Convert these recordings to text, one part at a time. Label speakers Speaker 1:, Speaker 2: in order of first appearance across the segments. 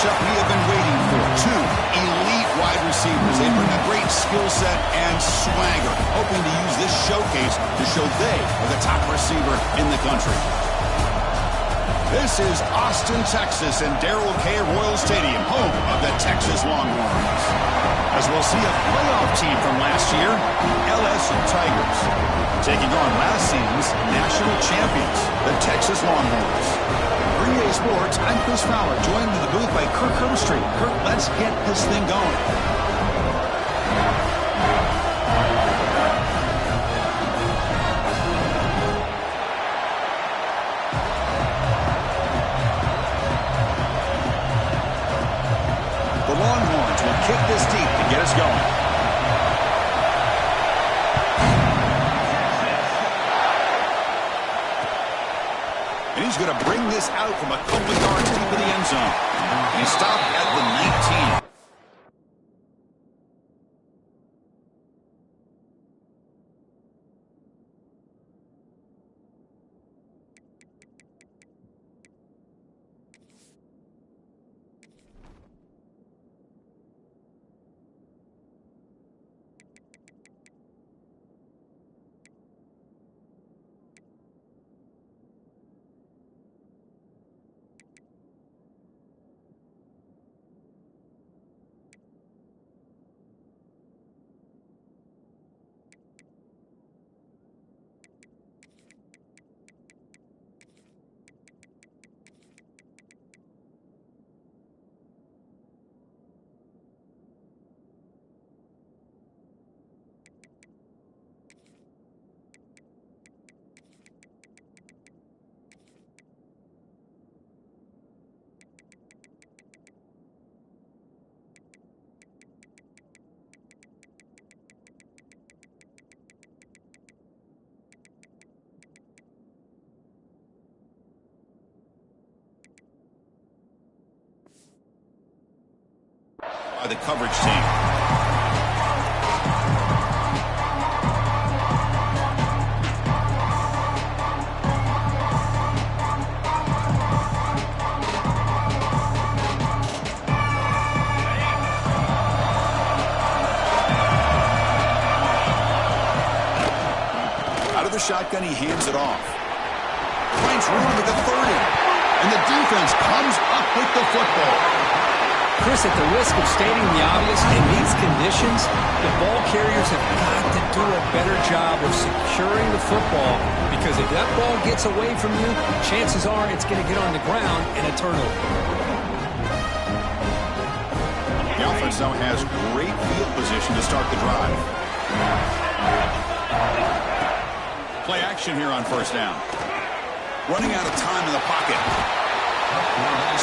Speaker 1: matchup we have been waiting for. Two elite wide receivers. They bring a great skill set and swagger, hoping to use this showcase to show they are the top receiver in the country. This is Austin, Texas, and Darrell K. Royal Stadium, home of the Texas Longhorns. As we'll see a playoff team from last year, LSU Tigers, taking on last season's national champions, the Texas Longhorns. For EA Sports, I'm Chris Fowler, joined in the booth by Kirk Herbstreit. Kirk, let's get this thing going. The Longhorns will kick this deep to get us going. And he's going to bring this out from a couple yards deep in the end zone. He stopped at the 19. By the coverage team. Out of the shotgun, he hands it off. Finds room with the 30. And the defense comes up with the football.
Speaker 2: Chris, at the risk of stating the obvious, in these conditions, the ball carriers have got to do a better job of securing the football, because if that ball gets away from you, chances are it's going to get on the ground and a turnover.
Speaker 1: The offense now has great field position to start the drive. Play action here on first down. Running out of time in the pocket.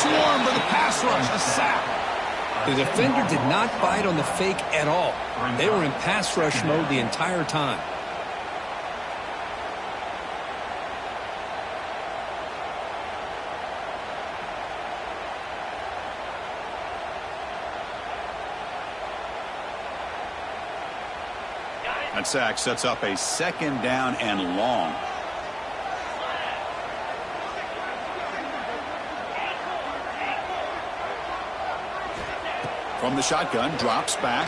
Speaker 1: Swarm for the pass rush, a sack.
Speaker 2: The defender did not bite on the fake at all. They were in pass rush mode the entire time.
Speaker 1: That sack sets up a second down and long. From the shotgun, drops back.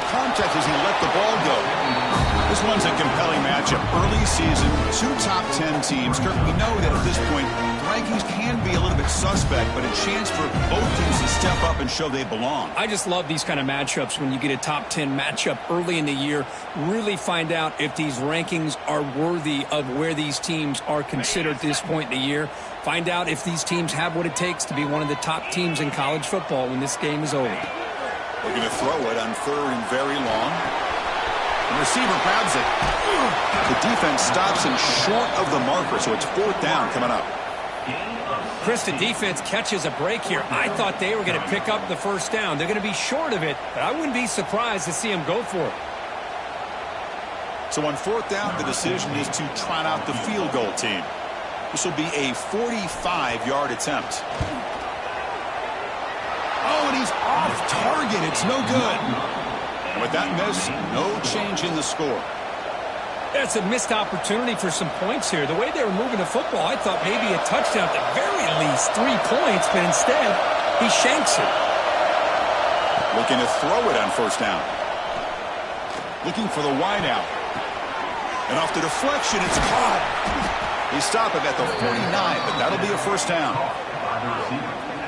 Speaker 1: Contact as he let the ball go. This one's a compelling matchup. Early season, two top 10 teams. Kirk, we know that at this point, the rankings can be a little bit suspect, but a chance for both teams to step up and show they belong.
Speaker 2: I just love these kind of matchups when you get a top 10 matchup early in the year. Really find out if these rankings are worthy of where these teams are considered at this point in the year. Find out if these teams have what it takes to be one of the top teams in college football when this game is over.
Speaker 1: They're going to throw it on third and very long. The receiver grabs it. The defense stops him short of the marker, so it's fourth down coming up.
Speaker 2: Chris, the defense catches a break here. I thought they were going to pick up the first down. They're going to be short of it, but I wouldn't be surprised to see them go for it.
Speaker 1: So on fourth down, the decision is to trot out the field goal team. This will be a 45-yard attempt. Oh, and he's off target. It's no good. And with that miss, no change in the score.
Speaker 2: That's a missed opportunity for some points here. The way they were moving the football, I thought maybe a touchdown at the very least, 3 points, but instead, he shanks it.
Speaker 1: Looking to throw it on first down. Looking for the wide out. And off the deflection, it's caught. He stopped him at the 49, but that'll be a first down.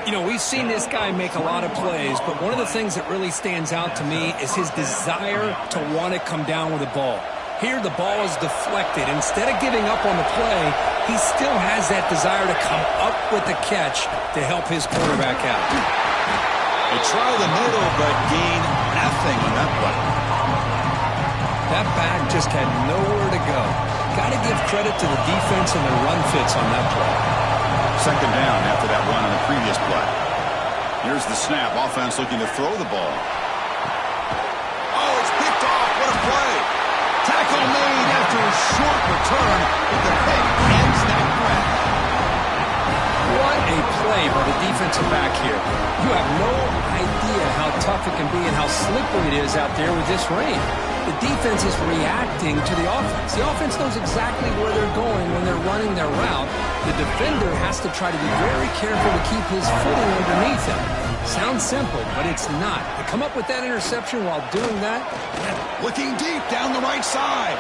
Speaker 2: You know, we've seen this guy make a lot of plays, but one of the things that really stands out to me is his desire to want to come down with the ball. Here, the ball is deflected. Instead of giving up on the play, he still has that desire to come up with the catch to help his quarterback out.
Speaker 1: They try the middle, but gain nothing on that play.
Speaker 2: That back just had nowhere to go. Got to give credit to the defense and their run fits on that play.
Speaker 1: Second down after that run on the previous play. Here's the snap. Offense looking to throw the ball. Oh, it's picked off. What a play. Tackle made after a short return, but the pick ends that threat.
Speaker 2: What a play by the defensive back here. You have no idea how tough it can be and how slippery it is out there with this rain. The defense is reacting to the offense. The offense knows exactly where they're going when they're running their route. The defender has to try to be very careful to keep his footing underneath him. Sounds simple, but it's not. To come up with that interception while doing that.
Speaker 1: Looking deep down the right side.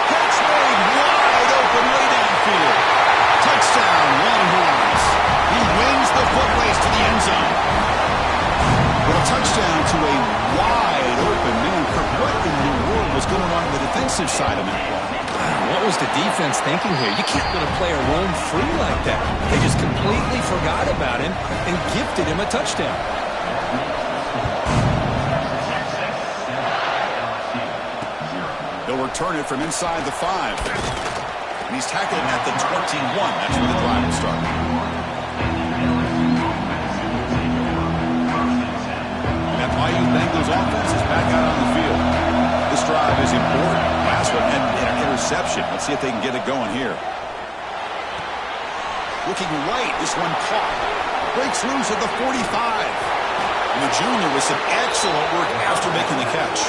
Speaker 1: Catch made wide open way downfield. Touchdown, Longhorns. He wins the foot race to the end zone. But a touchdown to a wide open man. What in the world was going on the defensive side of that play?
Speaker 2: What was the defense thinking here? You can't let a player roam free like that. They just completely forgot about him and gifted him a touchdown.
Speaker 1: They'll return it from inside the 5. And he's tackled at the 21. That's where the drive will start. That Bayou Bengals offense is back out on the field. This drive is important. Last one and an interception. Let's see if they can get it going here. Looking right. This one caught. Breaks loose at the 45. And the junior with some excellent work after making the catch.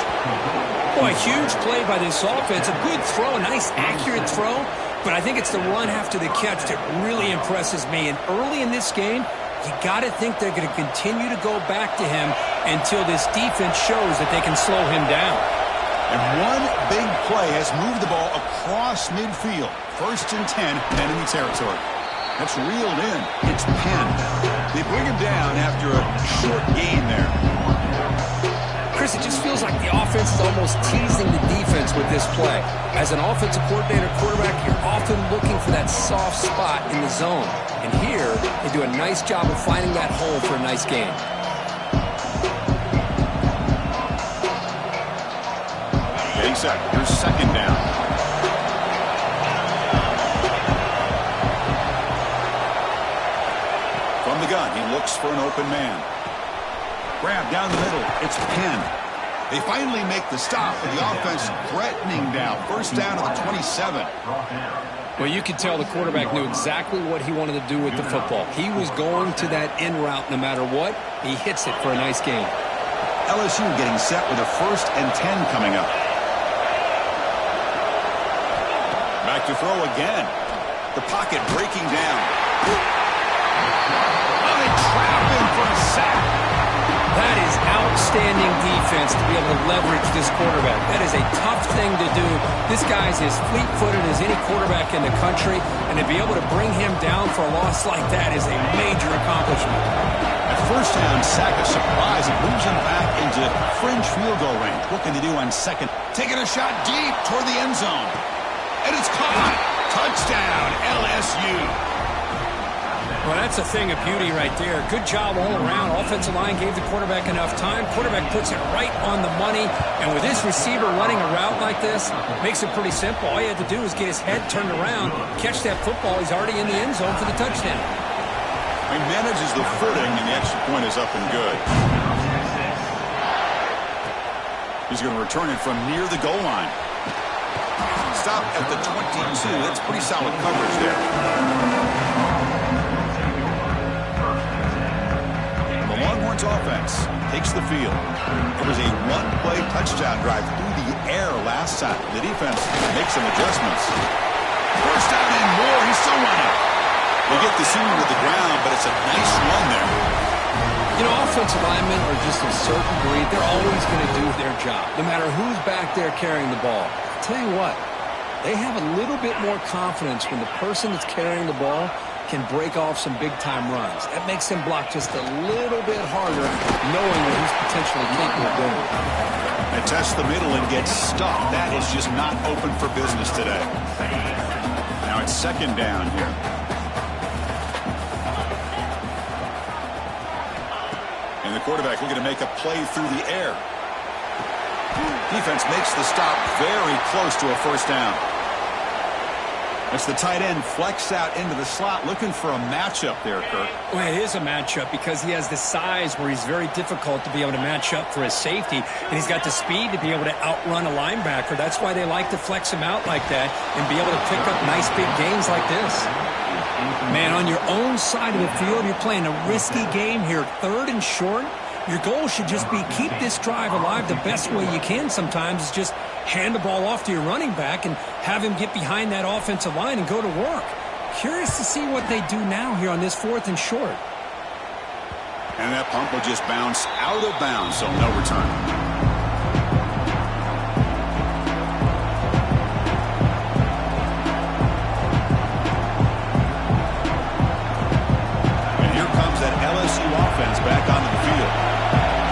Speaker 2: Boy, huge play by this offense. A good throw, a nice accurate throw. But I think it's the run after the catch that really impresses me. And early in this game, you got to think they're going to continue to go back to him until this defense shows that they can slow him down.
Speaker 1: And one big play has moved the ball across midfield. 1st and 10, enemy territory. That's reeled in. It's pinned. They bring him down after a short gain there.
Speaker 2: Chris, it just feels like the offense is almost teasing the defense with this play. As an offensive coordinator, quarterback, you're often looking for that soft spot in the zone. And here, they do a nice job of finding that hole for a nice gain.
Speaker 1: Getting set. Here's second down. From the gun, he looks for an open man. Grab down the middle. It's pinned. They finally make the stop, but the offense threatening now. 1st down at the 27.
Speaker 2: Well, you could tell the quarterback knew exactly what he wanted to do with the football. He was going to that in route no matter what. He hits it for a nice gain.
Speaker 1: LSU getting set with a 1st and 10 coming up. Back to throw again. The pocket breaking down. Oh, they trap him for a sack.
Speaker 2: That is outstanding defense to be able to leverage this quarterback. That is a tough thing to do. This guy's as fleet-footed as any quarterback in the country, and to be able to bring him down for a loss like that is a major accomplishment.
Speaker 1: At 1st down, sack a surprise. It moves him back into fringe field goal range. What can they do on 2nd? Taking a shot deep toward the end zone. And it's caught. Touchdown, LSU.
Speaker 2: Well, that's a thing of beauty right there. Good job all around. Offensive line gave the quarterback enough time. Quarterback puts it right on the money. And with this receiver running a route like this, makes it pretty simple. All you had to do is get his head turned around, catch that football. He's already in the end zone for the touchdown.
Speaker 1: He manages the footing, and the extra point is up and good. He's going to return it from near the goal line. Stop at the 22. That's pretty solid coverage there. Longhorns offense takes the field. It was a one-play touchdown drive through the air last time. The defense makes some adjustments. 1st down and more. He's still running. They get the senior to the ground, but it's a nice run there.
Speaker 2: You know, offensive linemen are just a certain breed. They're always going to do their job, no matter who's back there carrying the ball. I'll tell you what, they have a little bit more confidence when the person that's carrying the ball can break off some big-time runs. That makes them block just a little bit harder, knowing what he's potentially capable of doing.
Speaker 1: They test the middle and get stuck. That is just not open for business today. Now it's second down here. And the quarterback looking to make a play through the air. Defense makes the stop very close to a first down. It's the tight end flex out into the slot, looking for a matchup there, Kirk.
Speaker 2: Well, it is a matchup because he has the size where he's very difficult to be able to match up for his safety, and he's got the speed to be able to outrun a linebacker. That's why they like to flex him out like that and be able to pick up nice big gains like this. Man, on your own side of the field, you're playing a risky game here, 3rd and short. Your goal should just be keep this drive alive the best way you can sometimes is just hand the ball off to your running back and have him get behind that offensive line and go to work. Curious to see what they do now here on this 4th and short.
Speaker 1: And that pump will just bounce out of bounds, so no return. And here comes that LSU offense back onto the field.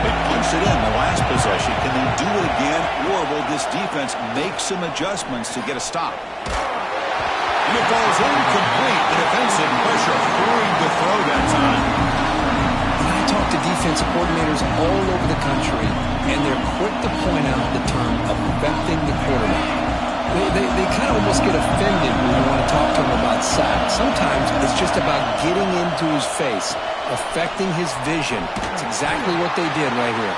Speaker 1: They punched it in the last possession. Can they do it again, or will this defense make some adjustments to get a stop? And it falls incomplete. The defensive pressure hurried the throw that time.
Speaker 2: I talk to defensive coordinators all over the country, and they're quick to point out the term affecting the quarterback. They kind of almost get offended when you want to talk to them about sacks. Sometimes it's just about getting into his face, affecting his vision. It's exactly what they did right here.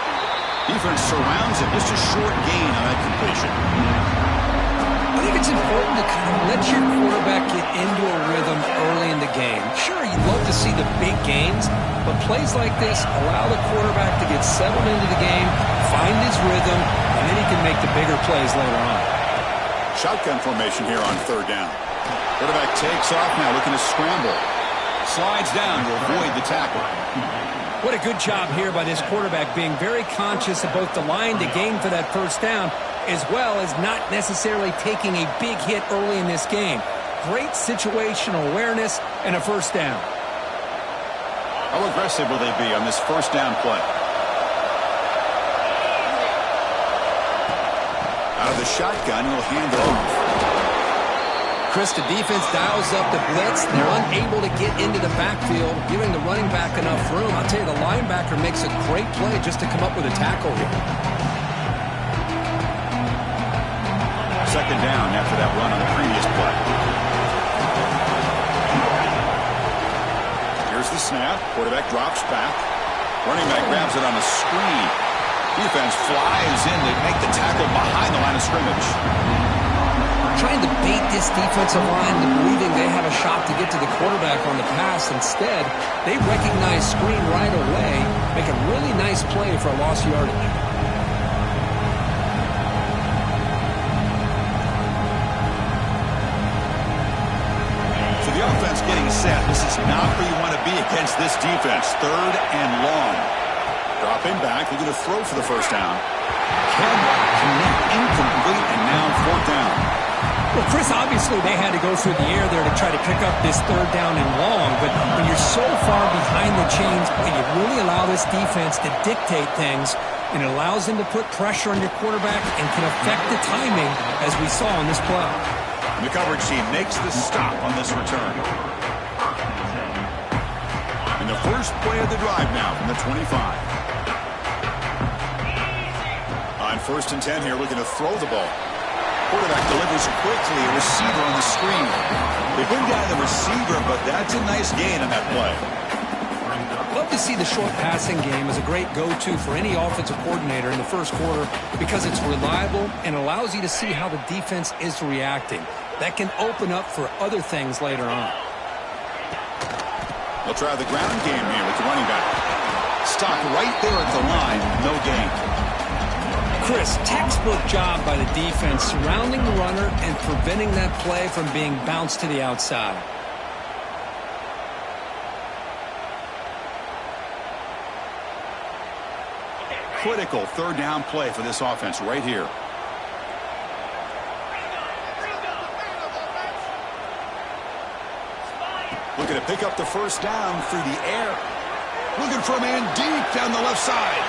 Speaker 1: Defense surrounds him. Just a short gain on that completion.
Speaker 2: I think it's important to kind of let your quarterback get into a rhythm early in the game. Sure, you'd love to see the big gains, but plays like this allow the quarterback to get settled into the game, find his rhythm, and then he can make the bigger plays later on.
Speaker 1: Shotgun formation here on 3rd down. Quarterback takes off now, looking to scramble. Slides down to avoid the tackle.
Speaker 2: What a good job here by this quarterback, being very conscious of both the line to gain for that first down, as well as not necessarily taking a big hit early in this game. Great situational awareness and a first down.
Speaker 1: How aggressive will they be on this first down play? Out of the shotgun, he'll hand it off.
Speaker 2: Chris, the defense dials up the blitz. They're unable to get into the backfield, giving the running back enough room. I'll tell you, the linebacker makes a great play just to come up with a tackle here.
Speaker 1: Second down after that run on the previous play. Here's the snap. Quarterback drops back. Running back grabs it on a screen. Defense flies in to make the tackle behind the line of scrimmage.
Speaker 2: Trying to bait this defensive line to believing they have a shot to get to the quarterback on the pass. Instead, they recognize screen right away, make a really nice play for a lost yardage.
Speaker 1: So the offense getting set. This is not where you want to be against this defense. 3rd and long. Dropping back, looking to throw for the first down. Cannot connect, incomplete, and now 4th down.
Speaker 2: Well, Chris, obviously they had to go through the air there to try to pick up this 3rd down and long, but when you're so far behind the chains, you really allow this defense to dictate things, and it allows them to put pressure on your quarterback and can affect the timing, as we saw on this play.
Speaker 1: And the coverage team makes the stop on this return. And the first play of the drive now from the 25. On 1st and 10 here, looking to throw the ball. Quarterback delivers quickly, a receiver on the screen. They bring down the receiver, but that's a nice gain on that play.
Speaker 2: Love to see the short passing game as a great go-to for any offensive coordinator in the first quarter because it's reliable and allows you to see how the defense is reacting. That can open up for other things later on.
Speaker 1: They'll try the ground game here with the running back. Stop right there at the line, no gain.
Speaker 2: Chris, textbook job by the defense surrounding the runner and preventing that play from being bounced to the outside.
Speaker 1: critical third down play for this offense right here. Looking to pick up the first down through the air. Looking for a man deep down the left side.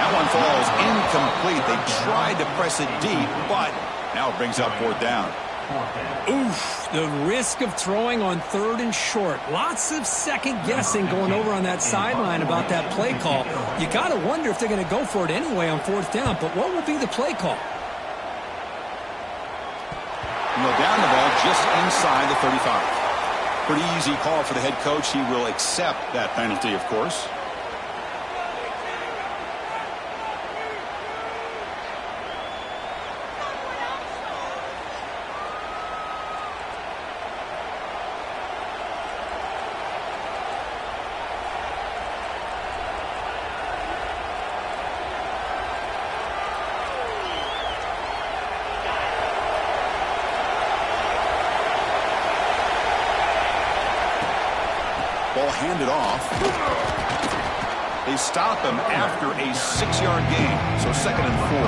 Speaker 1: That one falls incomplete. They tried to press it deep, but now it brings up fourth down.
Speaker 2: Oof, the risk of throwing on third and short. Lots of second guessing going over on that sideline about that play call. You got to wonder if they're going to go for it anyway on fourth down, but what will be the play call?
Speaker 1: Down the ball just inside the 35. Pretty easy call for the head coach. He will accept that penalty, of course. Ball handed off. They stop him after a 6-yard gain, so 2nd and 4.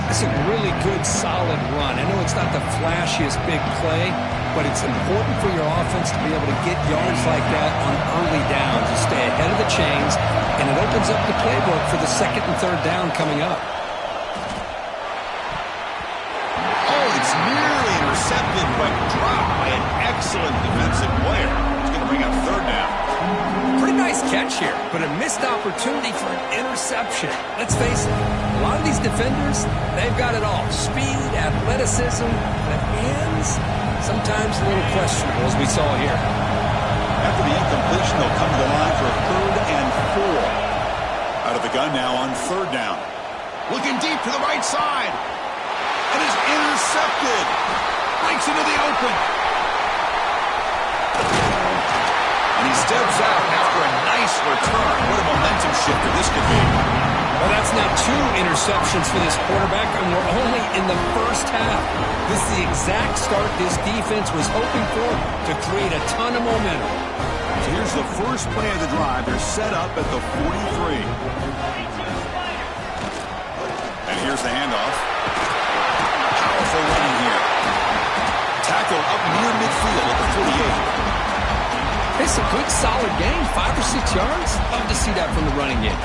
Speaker 2: That's a really good, solid run. I know it's not the flashiest big play, but it's important for your offense to be able to get yards like that on early downs to stay ahead of the chains, and it opens up the playbook for the 2nd and 3rd down coming up.
Speaker 1: Oh, it's nearly intercepted, but dropped by an excellent defensive player. Bring up 3rd down.
Speaker 2: Pretty nice catch here, but a missed opportunity for an interception. Let's face it, a lot of these defenders, they've got it all. Speed, athleticism, but hands, sometimes a little questionable, as we saw here.
Speaker 1: After the incompletion, they'll come to the line for a 3rd and 4. Out of the gun now on 3rd down. Looking deep to the right side. And is intercepted. Breaks into the open. And he steps out after a nice return. What a momentum shifter this could be.
Speaker 2: Well, that's now 2 interceptions for this quarterback, and we're only in the first half. This is the exact start this defense was hoping for to create a ton of momentum.
Speaker 1: So here's the first play of the drive. They're set up at the 43. And here's the handoff. Powerful running here. Tackle up near midfield at the 48.
Speaker 2: It's a good, solid game, 5 or 6 yards. Love to see that from the running game.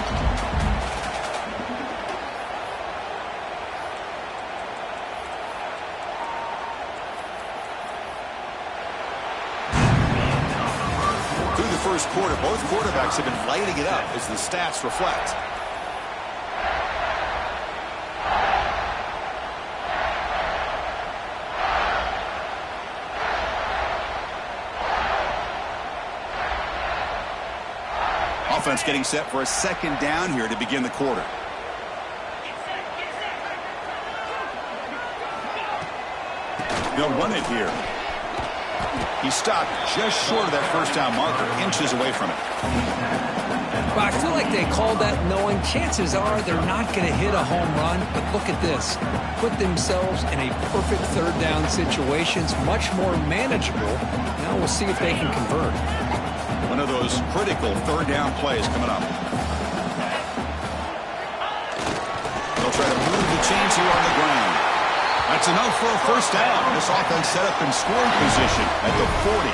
Speaker 1: Through the first quarter, both quarterbacks have been lighting it up as the stats reflect. Offense getting set for a 2nd down here to begin the quarter. They'll run it here. He stopped just short of that first down marker, inches away from it.
Speaker 2: Well, I feel like they called that knowing chances are they're not going to hit a home run, but look at this. Put themselves in a perfect 3rd down situation. It's much more manageable. Now we'll see if they can convert.
Speaker 1: One of those critical 3rd down plays coming up. They'll try to move the chains here on the ground. That's enough for a first down. This offense set up in scoring position at the 40.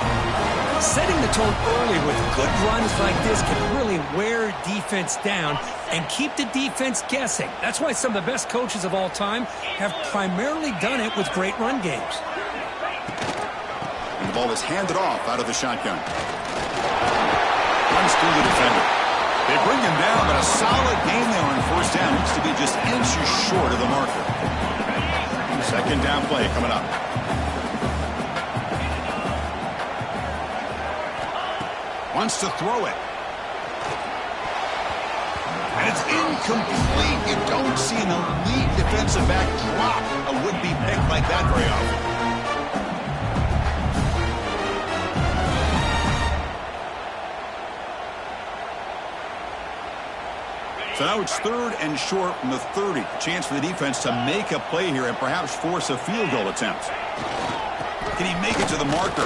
Speaker 2: Setting the tone early with good runs like this can really wear defense down and keep the defense guessing. That's why some of the best coaches of all time have primarily done it with great run games.
Speaker 1: And the ball is handed off out of the shotgun. Runs through the defender. They bring him down, but a solid game there on first down. Needs to be just inches short of the marker. 2nd down play coming up. Wants to throw it. And it's incomplete. You don't see an elite defensive back drop a would-be pick like that very often. So now it's 3rd and short from the 30. Chance for the defense to make a play here and perhaps force a field goal attempt. Can he make it to the marker?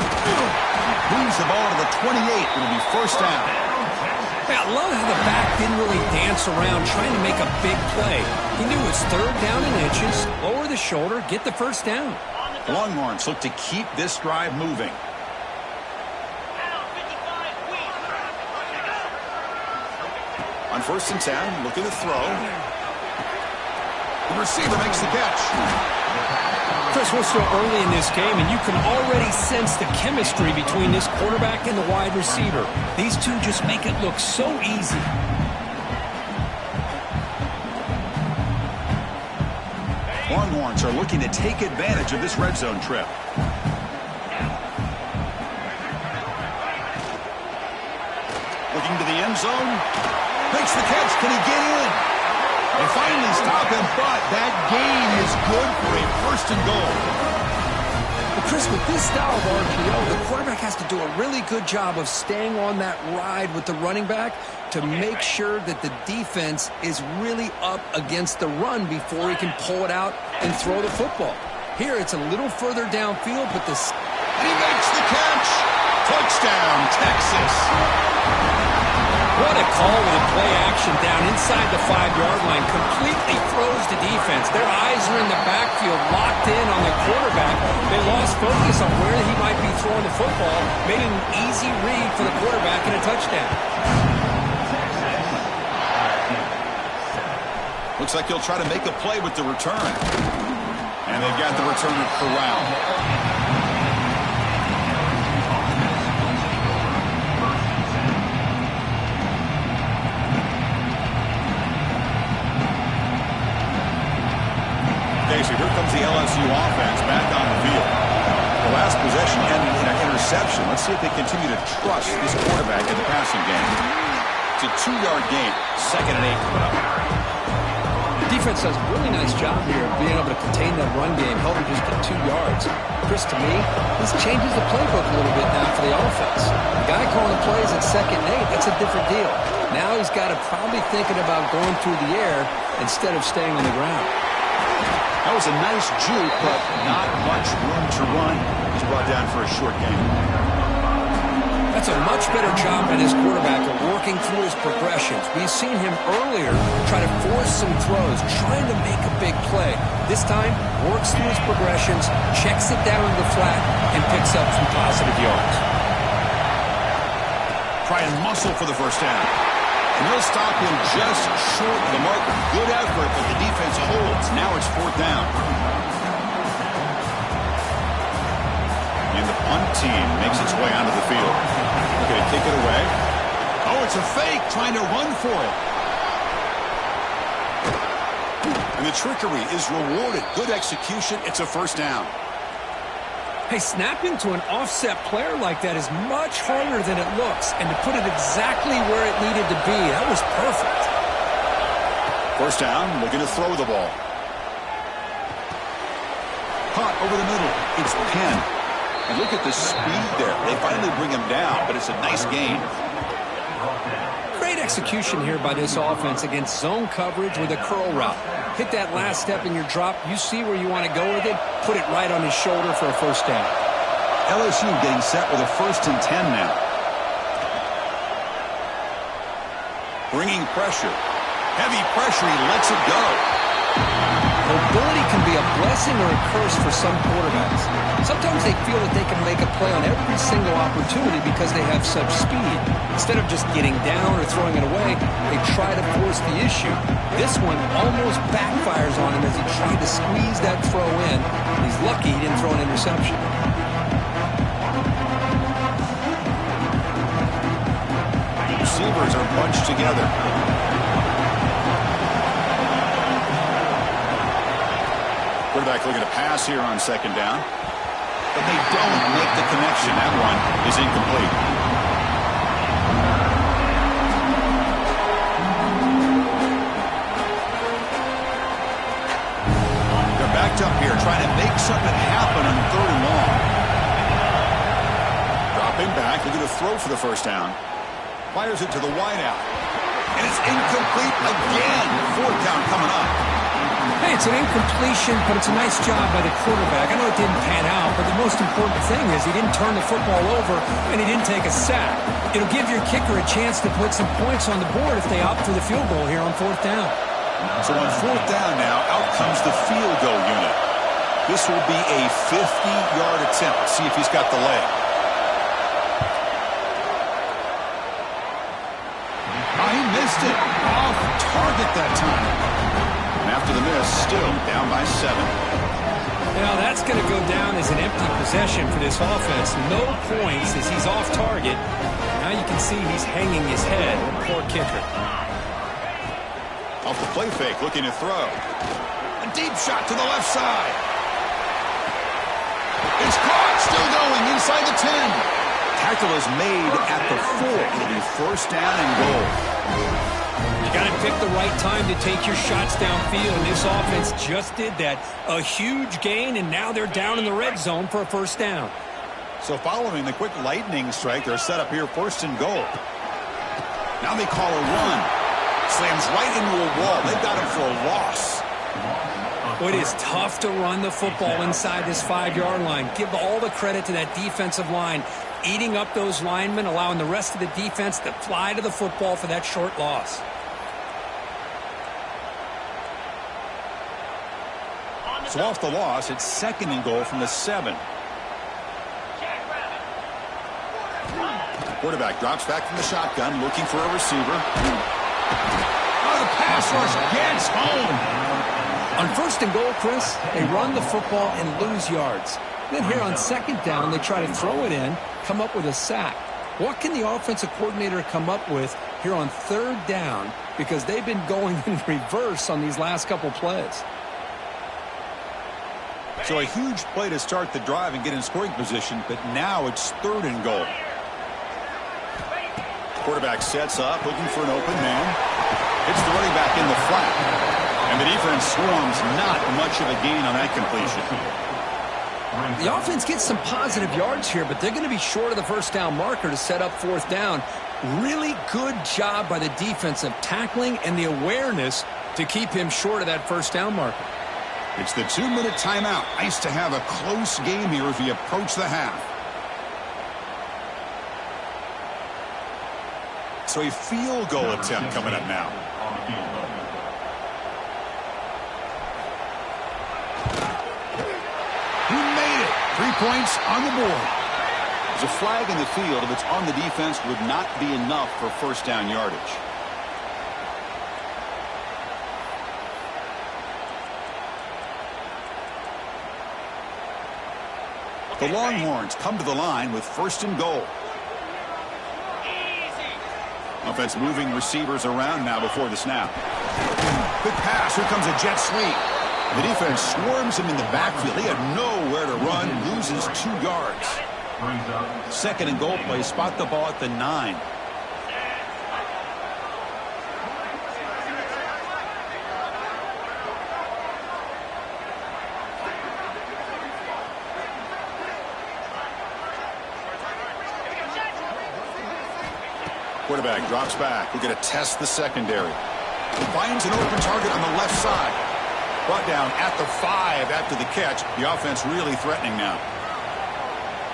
Speaker 1: Moves the ball to the 28. It'll be first down.
Speaker 2: Yeah, I love how the back didn't really dance bounce around trying to make a big play. He knew it's third down in inches, lower the shoulder, get the first down.
Speaker 1: Longhorns look to keep this drive moving. On 1st and 10, looking to throw. The receiver makes the catch.
Speaker 2: Chris, we're still early in this game, and you can already sense the chemistry between this quarterback and the wide receiver. These two just make it look so easy.
Speaker 1: Longhorns are looking to take advantage of this red zone trip. Looking to the end zone. Makes the catch. Can he get in? They finally stop him, but that gain is good for a 1st and goal.
Speaker 2: But Chris, with this style of RPO, the quarterback has to do a really good job of staying on that ride with the running back to make sure that the defense is really up against the run before he can pull it out and throw the football. Here, it's a little further downfield, but this...
Speaker 1: And he makes the catch. Touchdown, Texas.
Speaker 2: What a call with a play action down inside the 5-yard line. Completely throws the defense. Their eyes are in the backfield, locked in on the quarterback. They lost focus on where he might be throwing the football. Made an easy read for the quarterback and a touchdown.
Speaker 1: Looks like he'll try to make a play with the return. And they've got the returner corralled. So here comes the LSU offense back on the field. The last possession ended in an interception. Let's see if they continue to trust this quarterback in the passing game. It's a 2-yard gain. 2nd and 8 coming up.
Speaker 2: The defense does a really nice job here of being able to contain that run game, held him just to 2 yards. Chris, to me, this changes the playbook a little bit now for the offense. The guy calling the plays at 2nd and 8, that's a different deal. Now he's got to probably thinking about going through the air instead of staying on the ground.
Speaker 1: That was a nice juke, but not much room to run. He's brought down for a short gain.
Speaker 2: That's a much better job by this quarterback of working through his progressions. We've seen him earlier try to force some throws, trying to make a big play. This time, works through his progressions, checks it down to the flat, and picks up some positive yards.
Speaker 1: Try and muscle for the first down. And he'll stop him just short of the marker. Good effort, but the defense holds. Now it's 4th down. And the punt team makes its way onto the field. They're going to kick it away. Oh, it's a fake, trying to run for it. And the trickery is rewarded. Good execution. It's a 1st down.
Speaker 2: Hey, snapping to an offset player like that is much harder than it looks. And to put it exactly where it needed to be, that was perfect.
Speaker 1: 1st down, looking to throw the ball. Caught over the middle. It's Penn. And look at the speed there. They finally bring him down, but it's a nice gain.
Speaker 2: Great execution here by this offense against zone coverage with a curl route. Hit that last step in your drop. You see where you want to go with it. Put it right on his shoulder for a 1st down.
Speaker 1: LSU getting set with a 1st and 10 now. Bringing pressure. Heavy pressure. He lets it go.
Speaker 2: Mobility can be a blessing or a curse for some quarterbacks. Sometimes they feel that they can make a play on every single opportunity because they have such speed. Instead of just getting down or throwing it away, they try to force the issue. This one almost backfires on him as he tried to squeeze that throw in. He's lucky he didn't throw an interception.
Speaker 1: Receivers are bunched together. Quarterback looking to pass here on 2nd down. But they don't make the connection. That one is incomplete. They're backed up here trying to make something happen on 3rd and long. Dropping back, looking to throw for the 1st down. Fires it to the wideout. And it's incomplete again. 4th down coming up.
Speaker 2: Hey, it's an incompletion, but it's a nice job by the quarterback. I know it didn't pan out, but the most important thing is he didn't turn the football over and he didn't take a sack. It'll give your kicker a chance to put some points on the board if they opt for the field goal here on 4th down.
Speaker 1: So on 4th down now, out comes the field goal unit. This will be a 50-yard attempt. See if he's got the leg. Oh, he missed it. Off target that time. And after the miss, still down by 7.
Speaker 2: Now that's going to go down as an empty possession for this offense. No points as he's off target. Now you can see he's hanging his head. Poor kicker.
Speaker 1: Off the play fake, looking to throw. A deep shot to the left side. It's caught, still going inside the 10. Tackle is made at the 4. It'll be 1st down and goal.
Speaker 2: You got to pick the right time to take your shots downfield, and this offense just did that. A huge gain, and now they're down in the red zone for a 1st down.
Speaker 1: So following the quick lightning strike, they're set up here 1st and goal. Now they call a run. Slams right into a wall. They've got him for a loss.
Speaker 2: It is tough to run the football inside this 5-yard line. Give all the credit to that defensive line, eating up those linemen, allowing the rest of the defense to fly to the football for that short loss.
Speaker 1: So off the loss, it's 2nd and goal from the 7. Quarterback drops back from the shotgun, looking for a receiver. Oh, the pass rush gets home.
Speaker 2: On 1st and goal, Chris, they run the football and lose yards. Then here on 2nd down, they try to throw it in, come up with a sack. What can the offensive coordinator come up with here on 3rd down? Because they've been going in reverse on these last couple plays.
Speaker 1: So a huge play to start the drive and get in scoring position, but now it's 3rd and goal. Quarterback sets up, looking for an open man. Hits the running back in the flat. And the defense swarms, not much of a gain on that completion.
Speaker 2: The offense gets some positive yards here, but they're going to be short of the 1st down marker to set up 4th down. Really good job by the defense of tackling and the awareness to keep him short of that 1st down marker.
Speaker 1: It's the 2-minute timeout. Nice to have a close game here as we approach the half. So a field goal attempt coming up now. He made it. 3 points on the board. There's a flag in the field. If it's on the defense, would not be enough for 1st down yardage. The Longhorns come to the line with 1st and goal. Offense moving receivers around now before the snap. Good pass. Here comes a jet sweep. The defense swarms him in the backfield. He had nowhere to run. Loses 2 yards. 2nd and goal play. Spot the ball at the 9. Quarterback drops back. We're going to test the secondary. He finds an open target on the left side. Brought down at the 5 after the catch. The offense really threatening now.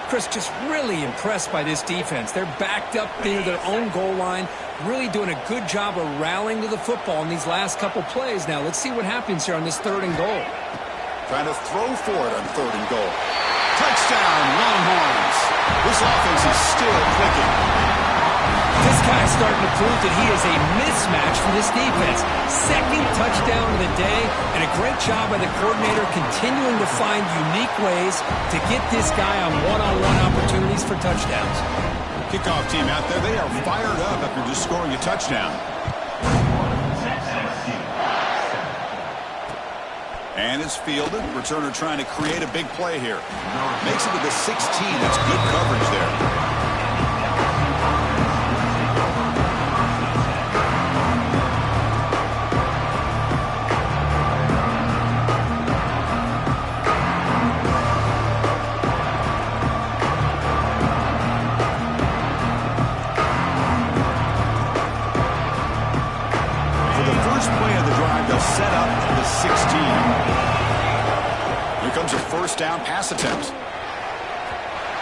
Speaker 2: Chris, just really impressed by this defense. They're backed up near their own goal line, really doing a good job of rallying to the football in these last couple plays. Now, let's see what happens here on this 3rd and goal.
Speaker 1: Trying to throw for it on 3rd and goal. Touchdown, Longhorns. This offense is still clicking.
Speaker 2: This guy's starting to prove that he is a mismatch for this defense. 2nd touchdown of the day, and a great job by the coordinator continuing to find unique ways to get this guy on one-on-one opportunities for touchdowns.
Speaker 1: Kickoff team out there, they are fired up after just scoring a touchdown. And it's fielded. Returner trying to create a big play here. Makes it to the 16. That's good coverage there. first play of the drive, they'll set up at the 16. Here comes a first down pass attempt.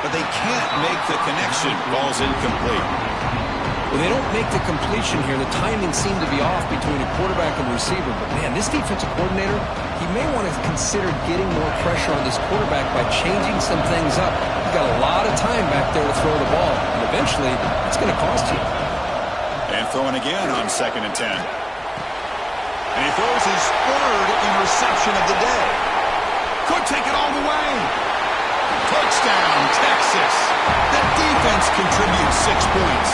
Speaker 1: But they can't make the connection. Ball's incomplete.
Speaker 2: Well, they don't make the completion here. The timing seemed to be off between a quarterback and receiver. But, man, this defensive coordinator, he may want to consider getting more pressure on this quarterback by changing some things up. He's got a lot of time back there to throw the ball. And eventually, it's going to cost you.
Speaker 1: And throwing again on 2nd and 10. And he throws his third interception of the day. Could take it all the way. Touchdown, Texas. The defense contributes 6 points.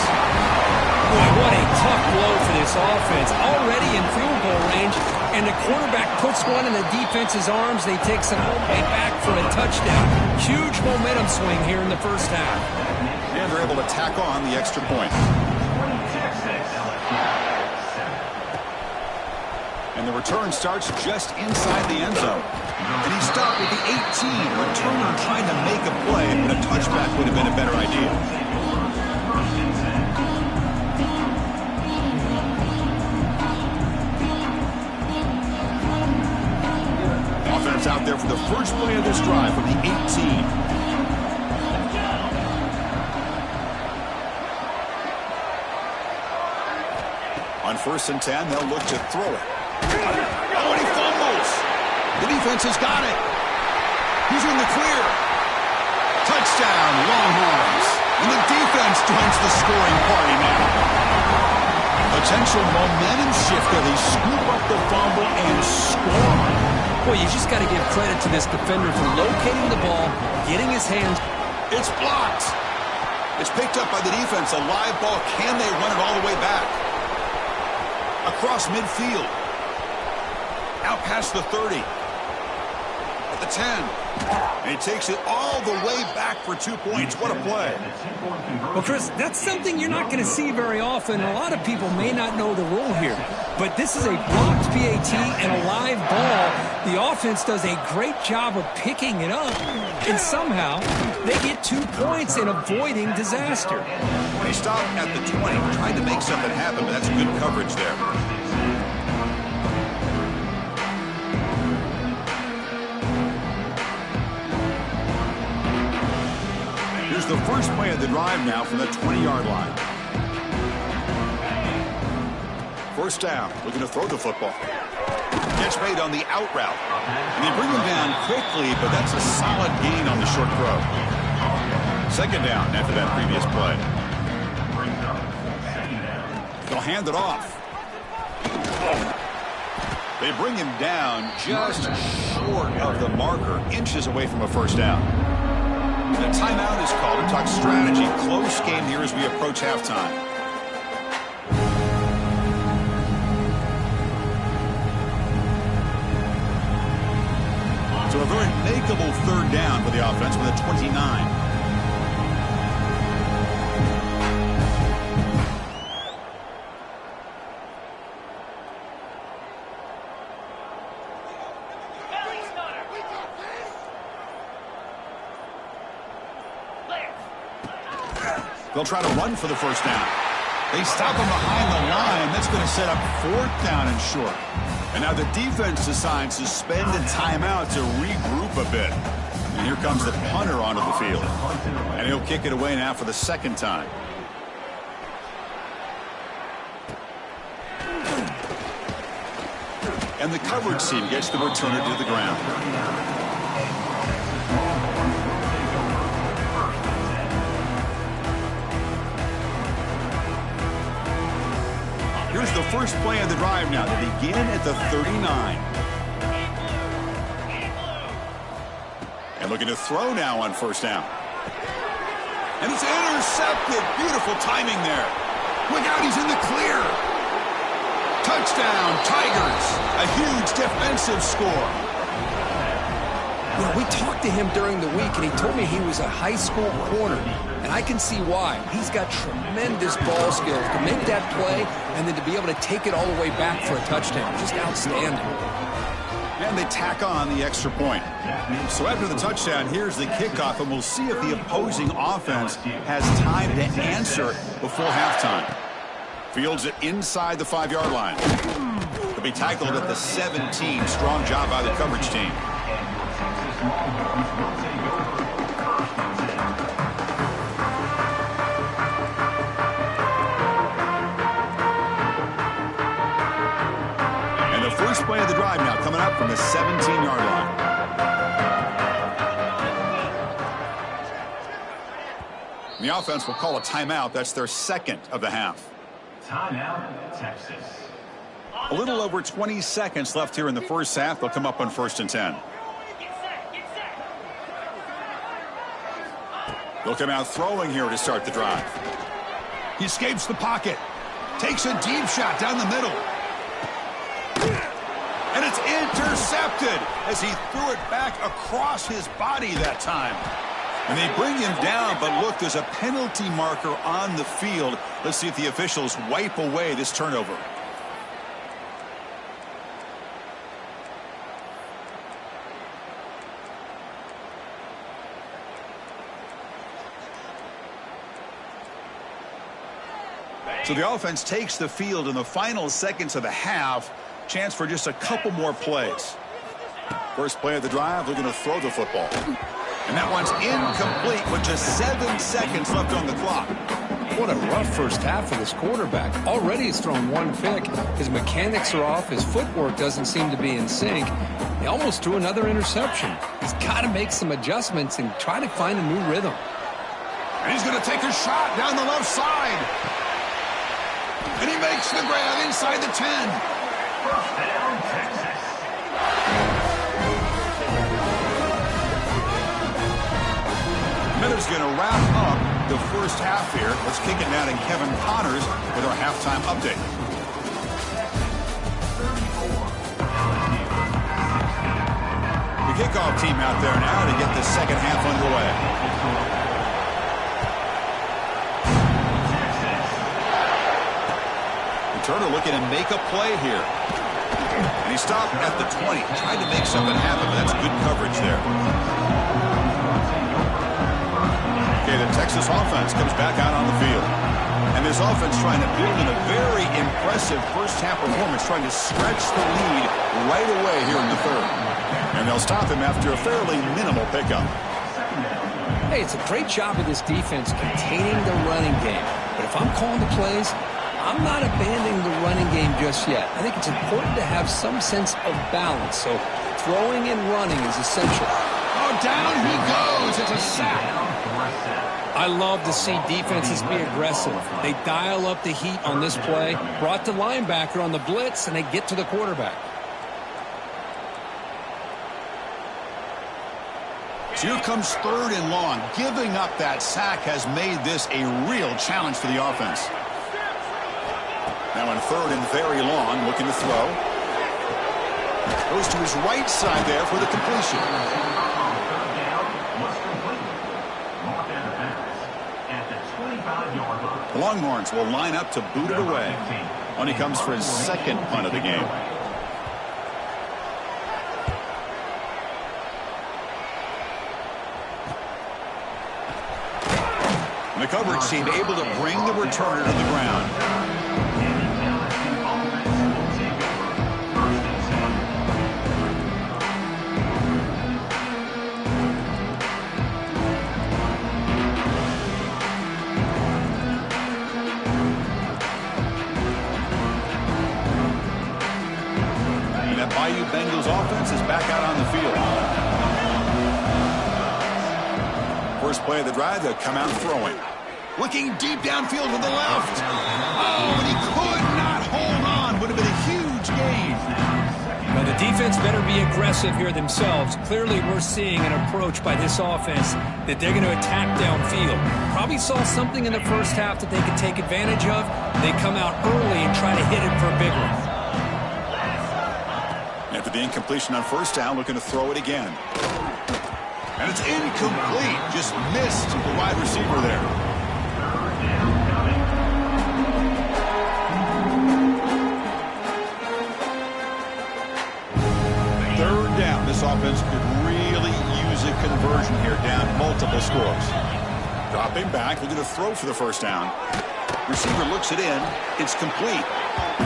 Speaker 2: Boy, what a tough blow for this offense. Already in field goal range, and the quarterback puts one in the defense's arms. They take some way back for a touchdown. Huge momentum swing here in the first half.
Speaker 1: And they're able to tack on the extra point. And the return starts just inside the end zone. And he stopped at the 18. Returner trying to make a play, but a touchback would have been a better idea. Offense out there for the first play of this drive from the 18. On 1st and 10, they'll look to throw it. Oh, and he fumbles. The defense has got it. He's in the clear. Touchdown, Longhorns. And the defense joins the scoring party now. Potential momentum shifter. They scoop up the fumble and score.
Speaker 2: Boy, you just got to give credit to this defender for locating the ball, getting his hands.
Speaker 1: It's blocked. It's picked up by the defense. A live ball. Can they run it all the way back? Across midfield. Out past the 30. At the 10. And he takes it all the way back for 2 points. What a play.
Speaker 2: Well, Chris, that's something you're not going to see very often. A lot of people may not know the rule here. But this is a blocked PAT and a live ball. The offense does a great job of picking it up. And somehow, they get 2 points in avoiding disaster.
Speaker 1: They stop at the 20. Trying to make something happen, but that's good coverage there. Here's the first play of the drive now from the 20-yard line. First down, looking to throw the football. Catch made on the out route. And they bring him down quickly, but that's a solid gain on the short throw. 2nd down after that previous play. They'll hand it off. They bring him down just short of the marker, inches away from a first down. The timeout is called to talk strategy. Close game here as we approach halftime. So a very makeable 3rd down for the offense with a 29. They'll try to run for the first down. They stop him behind the line. That's going to set up 4th down and short. And now the defense decides to spend a timeout to regroup a bit. And here comes the punter onto the field. And he'll kick it away now for the 2nd time. And the coverage team gets the returner to the ground. Here's the first play of the drive now. They begin at the 39. And looking to throw now on 1st down. And it's intercepted. Beautiful timing there. Look out, he's in the clear. Touchdown, Tigers. A huge defensive score.
Speaker 2: You know, we talked to him during the week, and he told me he was a high school corner. And I can see why. He's got tremendous ball skills to make that play and then to be able to take it all the way back for a touchdown. Just outstanding.
Speaker 1: And they tack on the extra point. So after the touchdown, here's the kickoff, and we'll see if the opposing offense has time to answer before halftime. Fields it inside the 5-yard line. He'll be tackled at the 17. Strong job by the coverage team. And the first play of the drive now coming up from the 17-yard line. The offense will call a timeout. That's their second of the half.
Speaker 3: Timeout, Texas.
Speaker 1: A little over 20 seconds left here in the first half. They'll come up on 1st and 10. They'll come out throwing here to start the drive. He escapes the pocket. Takes a deep shot down the middle. And it's intercepted as he threw it back across his body that time. And they bring him down, but look, there's a penalty marker on the field. Let's see if the officials wipe away this turnover. So the offense takes the field in the final seconds of the half. Chance for just a couple more plays. First play of the drive, they're going to throw the football. And that one's incomplete with just 7 seconds left on the clock.
Speaker 2: What a rough first half for this quarterback. Already he's thrown one pick. His mechanics are off. His footwork doesn't seem to be in sync. He almost threw another interception. He's got to make some adjustments and try to find a new rhythm.
Speaker 1: And he's going to take a shot down the left side. And he makes the grab inside the 10.
Speaker 3: First down, Texas.
Speaker 1: Miller's going to wrap up the first half here. Let's kick it now to Kevin Connors with our halftime update. The kickoff team out there now to get the second half underway. Turner looking to make a play here. And he stopped at the 20. Tried to make something happen, but that's good coverage there. Okay, the Texas offense comes back out on the field. And this offense trying to build in a very impressive first-half performance, trying to stretch the lead right away here in the third. And they'll stop him after a fairly minimal pickup.
Speaker 2: Hey, it's a great job of this defense containing the running game. But if I'm calling the plays, I'm not abandoning the running game just yet. I think it's important to have some sense of balance. So throwing and running is essential.
Speaker 1: Oh, down he goes. It's a sack.
Speaker 2: I love to see defenses be aggressive. They dial up the heat on this play, brought the linebacker on the blitz, and they get to the quarterback.
Speaker 1: So here comes 3rd and long. Giving up that sack has made this a real challenge for the offense. Now in 3rd and very long, looking to throw. Goes to his right side there for the completion. The Longhorns will line up to boot it away. On he comes for his second punt of the game. And the coverage team able to bring the returner to the ground. Bengals offense is back out on the field. First play of the drive, they'll come out throwing. Looking deep downfield to the left. Oh, and he could not hold on. Would have been a huge gain.
Speaker 2: Well, the defense better be aggressive here themselves. Clearly, we're seeing an approach by this offense that they're going to attack downfield. Probably saw something in the first half that they could take advantage of. They come out early and try to hit it for a big one.
Speaker 1: After the incompletion on first down, looking to throw it again. And it's incomplete. Just missed the wide receiver there. Third down. This offense could really use a conversion here, down multiple scores. Dropping back, looking to throw for the first down. Receiver looks it in. It's complete.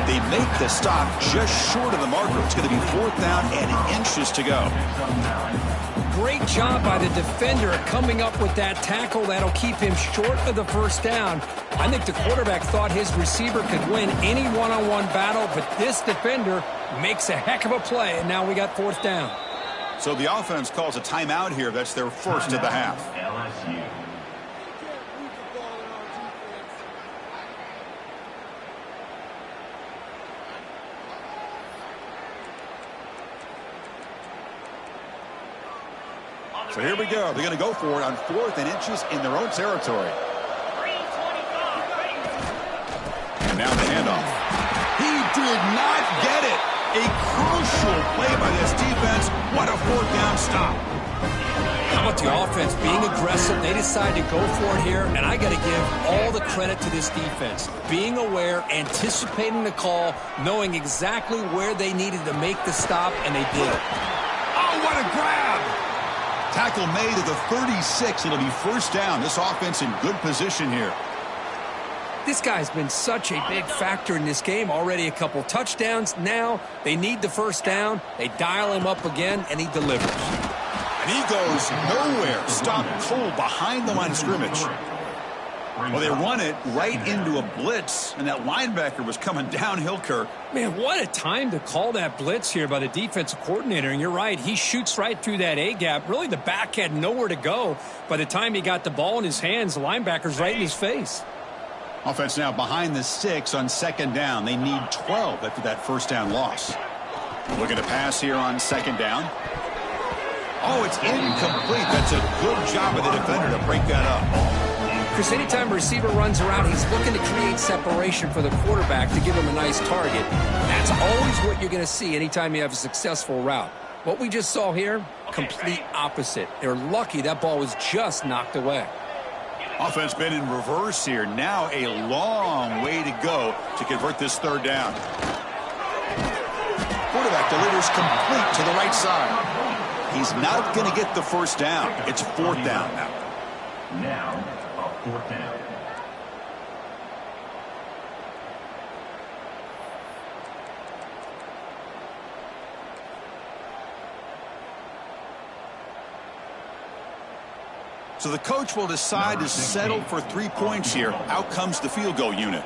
Speaker 1: They make the stop just short of the marker. It's going to be 4th down and inches to go.
Speaker 2: Great job by the defender coming up with that tackle that'll keep him short of the first down. I think the quarterback thought his receiver could win any one-on-one battle, but this defender makes a heck of a play, and now we got 4th down.
Speaker 1: So the offense calls a timeout here. That's their first of the half.
Speaker 3: LSU.
Speaker 1: So here we go. They're going to go for it on 4th and inches in their own territory. And now the handoff. He did not get it. A crucial play by this defense. What a 4th down stop.
Speaker 2: How about the offense being aggressive? They decide to go for it here, and I got to give all the credit to this defense. Being aware, anticipating the call, knowing exactly where they needed to make the stop, and they did.
Speaker 1: Oh, what a grab. Tackle made at the 36. It'll be 1st down. This offense in good position here.
Speaker 2: This guy's been such a big factor in this game. Already a couple touchdowns. Now they need the 1st down. They dial him up again, and he delivers.
Speaker 1: And he goes nowhere. Stopped cold behind the line of scrimmage. Well, they run it right into a blitz, and that linebacker was coming downhill, Kirk.
Speaker 2: Man, what a time to call that blitz here by the defensive coordinator. And you're right, he shoots right through that A-gap. Really, the back had nowhere to go. By the time he got the ball in his hands, the linebacker's right in his face.
Speaker 1: Offense now behind the 6 on 2nd down. They need 12 after that 1st down loss. Looking to pass here on 2nd down. Oh, it's incomplete. That's a good job of the defender to break that up.
Speaker 2: Chris, anytime a receiver runs around, he's looking to create separation for the quarterback to give him a nice target. That's always what you're going to see anytime you have a successful route. What we just saw here, complete opposite. They're lucky that ball was just knocked away.
Speaker 1: Offense been in reverse here. Now a long way to go to convert this 3rd down. Quarterback delivers complete to the right side. He's not going to get the 1st down. It's 4th down now.
Speaker 3: Now, a 4th down.
Speaker 1: So the coach will decide to settle for 3 points here. Out comes the field goal unit.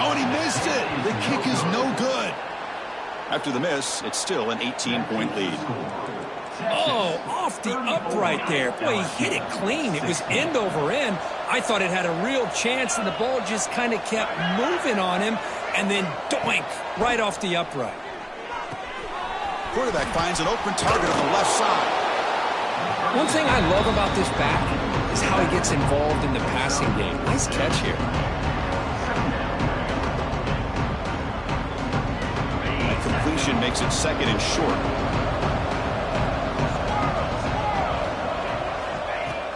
Speaker 1: Oh, and he missed it. The kick is no good. After the miss, it's still an 18-point lead.
Speaker 2: Oh, off the upright there. Boy, he hit it clean. It was end over end. I thought it had a real chance, and the ball just kind of kept moving on him, and then doink, right off the upright.
Speaker 1: Quarterback finds an open target on the left side.
Speaker 2: One thing I love about this back is how he gets involved in the passing game. Nice catch here.
Speaker 1: That completion makes it 2nd and short.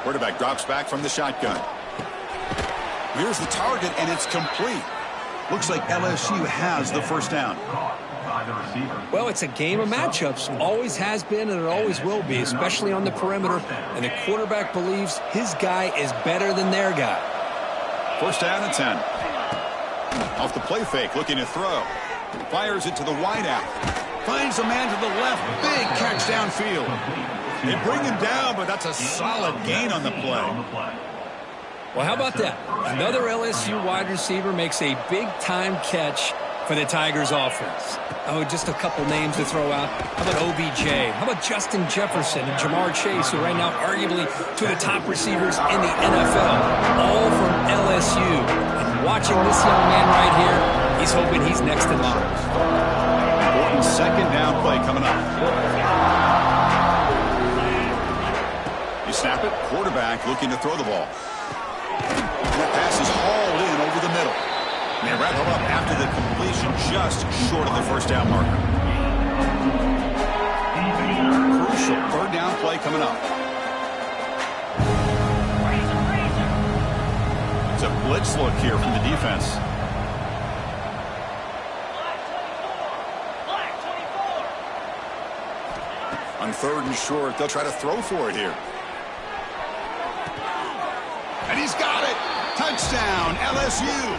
Speaker 1: Quarterback drops back from the shotgun. Here's the target, and it's complete. Looks like LSU has the 1st down.
Speaker 2: Well, it's a game of matchups. Always has been, and it always will be, especially on the perimeter. And the quarterback believes his guy is better than their guy.
Speaker 1: 1st down and 10. Off the play fake, looking to throw. Fires it to the wideout. Finds a man to the left. Big catch downfield. They bring him down, but that's a solid gain on the play.
Speaker 2: Well, how about that? Another LSU wide receiver makes a big-time catch for the Tigers offense. Oh, just a couple names to throw out. How about OBJ? How about Justin Jefferson and Jamar Chase, who right now arguably two of the top receivers in the NFL, all from LSU. And watching this young man right here, he's hoping he's next in line.
Speaker 1: Important 2nd down play coming up. You snap it, quarterback looking to throw the ball. And that pass is hauled in over the middle. And they wrap him up after the completion just short of the 1st down marker. Crucial 3rd down play coming up. It's a blitz look here from the defense. On 3rd and short, they'll try to throw for it here. And he's got Touchdown, LSU.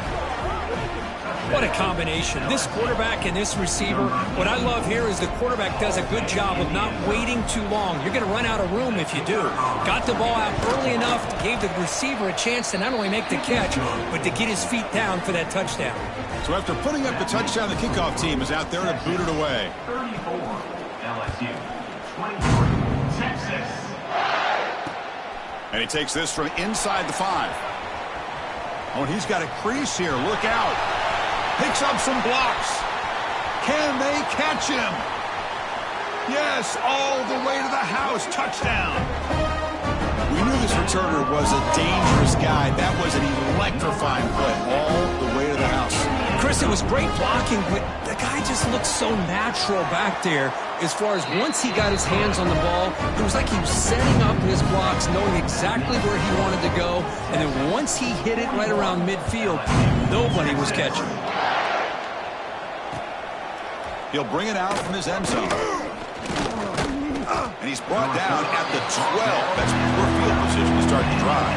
Speaker 2: What a combination. This quarterback and this receiver. What I love here is the quarterback does a good job of not waiting too long. You're going to run out of room if you do. Got the ball out early enough, gave the receiver a chance to not only make the catch, but to get his feet down for that touchdown.
Speaker 1: So after putting up the touchdown, the kickoff team is out there to boot it away.
Speaker 3: 34, LSU. 23, Texas.
Speaker 1: And he takes this from inside the 5. Oh, and he's got a crease here. Look out. Picks up some blocks. Can they catch him? Yes, all the way to the house. Touchdown. We knew this returner was a dangerous guy. That was an electrifying play all the way to the house.
Speaker 2: Chris, it was great blocking, but the guy just looked so natural back there as far as once he got his hands on the ball, it was like he was setting up his blocks, knowing exactly where he wanted to go, and then once he hit it right around midfield, nobody was catching.
Speaker 1: He'll bring it out from his end zone. And he's brought down at the 12. That's poor field position to start the drive.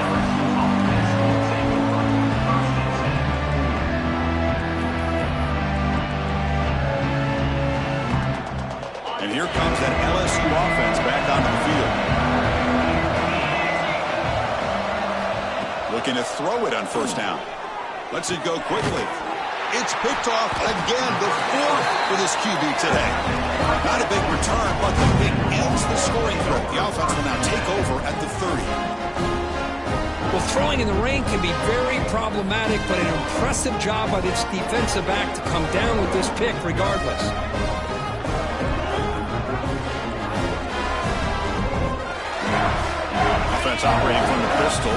Speaker 1: And here comes that LSU offense back onto the field. Looking to throw it on first down. Lets it go quickly. It's picked off again, the 4th for this QB today. Not a big return, but the pick ends the scoring threat. The offense will now take over at the 30.
Speaker 2: Well, throwing in the rain can be very problematic, but an impressive job by this defensive back to come down with this pick regardless.
Speaker 1: Offense operating from the pistol.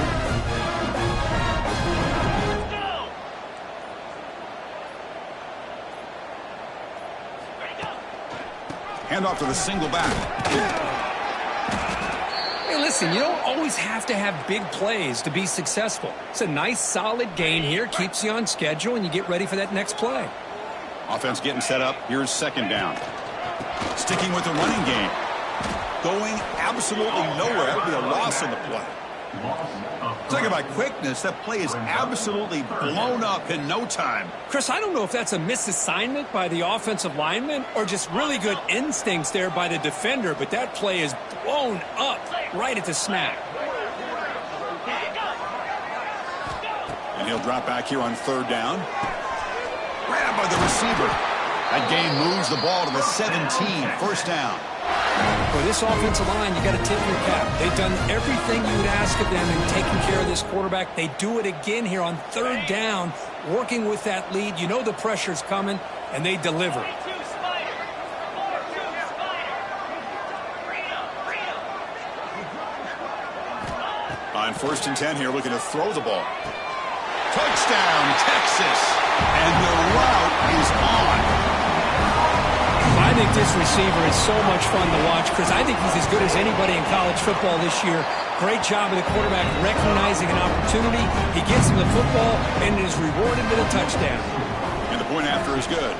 Speaker 1: Handoff to the single back.
Speaker 2: Hey, listen, you don't always have to have big plays to be successful. It's a nice, solid gain here. Keeps you on schedule, and you get ready for that next play.
Speaker 1: Offense getting set up. Here's second down. Sticking with the running game. Going absolutely nowhere. That would be a loss on the play. Talking about quickness, that play is absolutely blown up in no time.
Speaker 2: Chris, I don't know if that's a misassignment by the offensive lineman or just really good instincts there by the defender, but that play is blown up right at the snap.
Speaker 1: And he'll drop back here on third down. Grabbed by the receiver. That gain moves the ball to the 17. First down.
Speaker 2: For this offensive line, you got to tip your cap. They've done everything you would ask of them in taking care of this quarterback. They do it again here on third down, working with that lead. You know the pressure's coming, and they deliver.
Speaker 1: On first and 10 here, looking to throw the ball. Touchdown, Texas. And the route is on.
Speaker 2: I think this receiver is so much fun to watch, Chris. I think he's as good as anybody in college football this year. Great job of the quarterback recognizing an opportunity. He gets him the football and is rewarded with a touchdown.
Speaker 1: And the point after is good.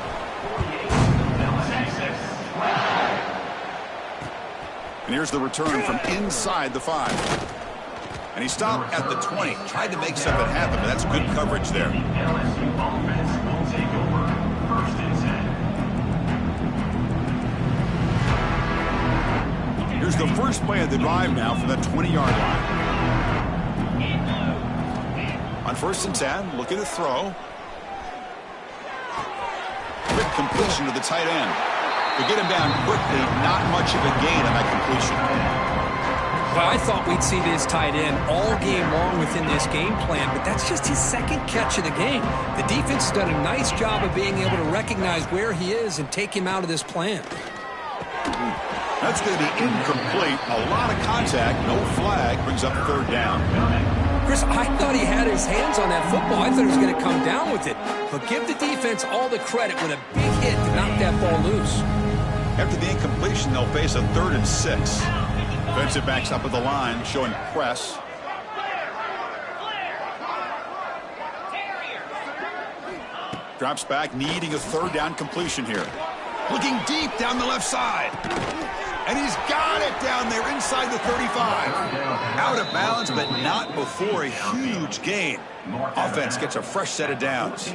Speaker 1: And here's the return from inside the 5. And he stopped at the 20. Tried to make something happen, but that's good coverage there.
Speaker 3: LSU offense will take over. First and 10.
Speaker 1: Here's the first play of the drive now from that 20-yard line. On first and 10, looking to throw. Quick completion to the tight end. To get him down quickly, not much of a gain on that completion.
Speaker 2: Well, I thought we'd see this tight end all game long within this game plan, but that's just his second catch of the game. The defense has done a nice job of being able to recognize where he is and take him out of this plan.
Speaker 1: That's going to be incomplete. A lot of contact, no flag, brings up third down.
Speaker 2: Chris, I thought he had his hands on that football. I thought he was going to come down with it. But give the defense all the credit with a big hit to knock that ball loose.
Speaker 1: After the incompletion, they'll face a 3rd and 6. Defensive backs up at the line, showing press. Drops back, needing a 3rd down completion here. Looking deep down the left side. And he's got it down there inside the 35. Out of bounds, but not before a huge gain. Offense gets a fresh set of downs.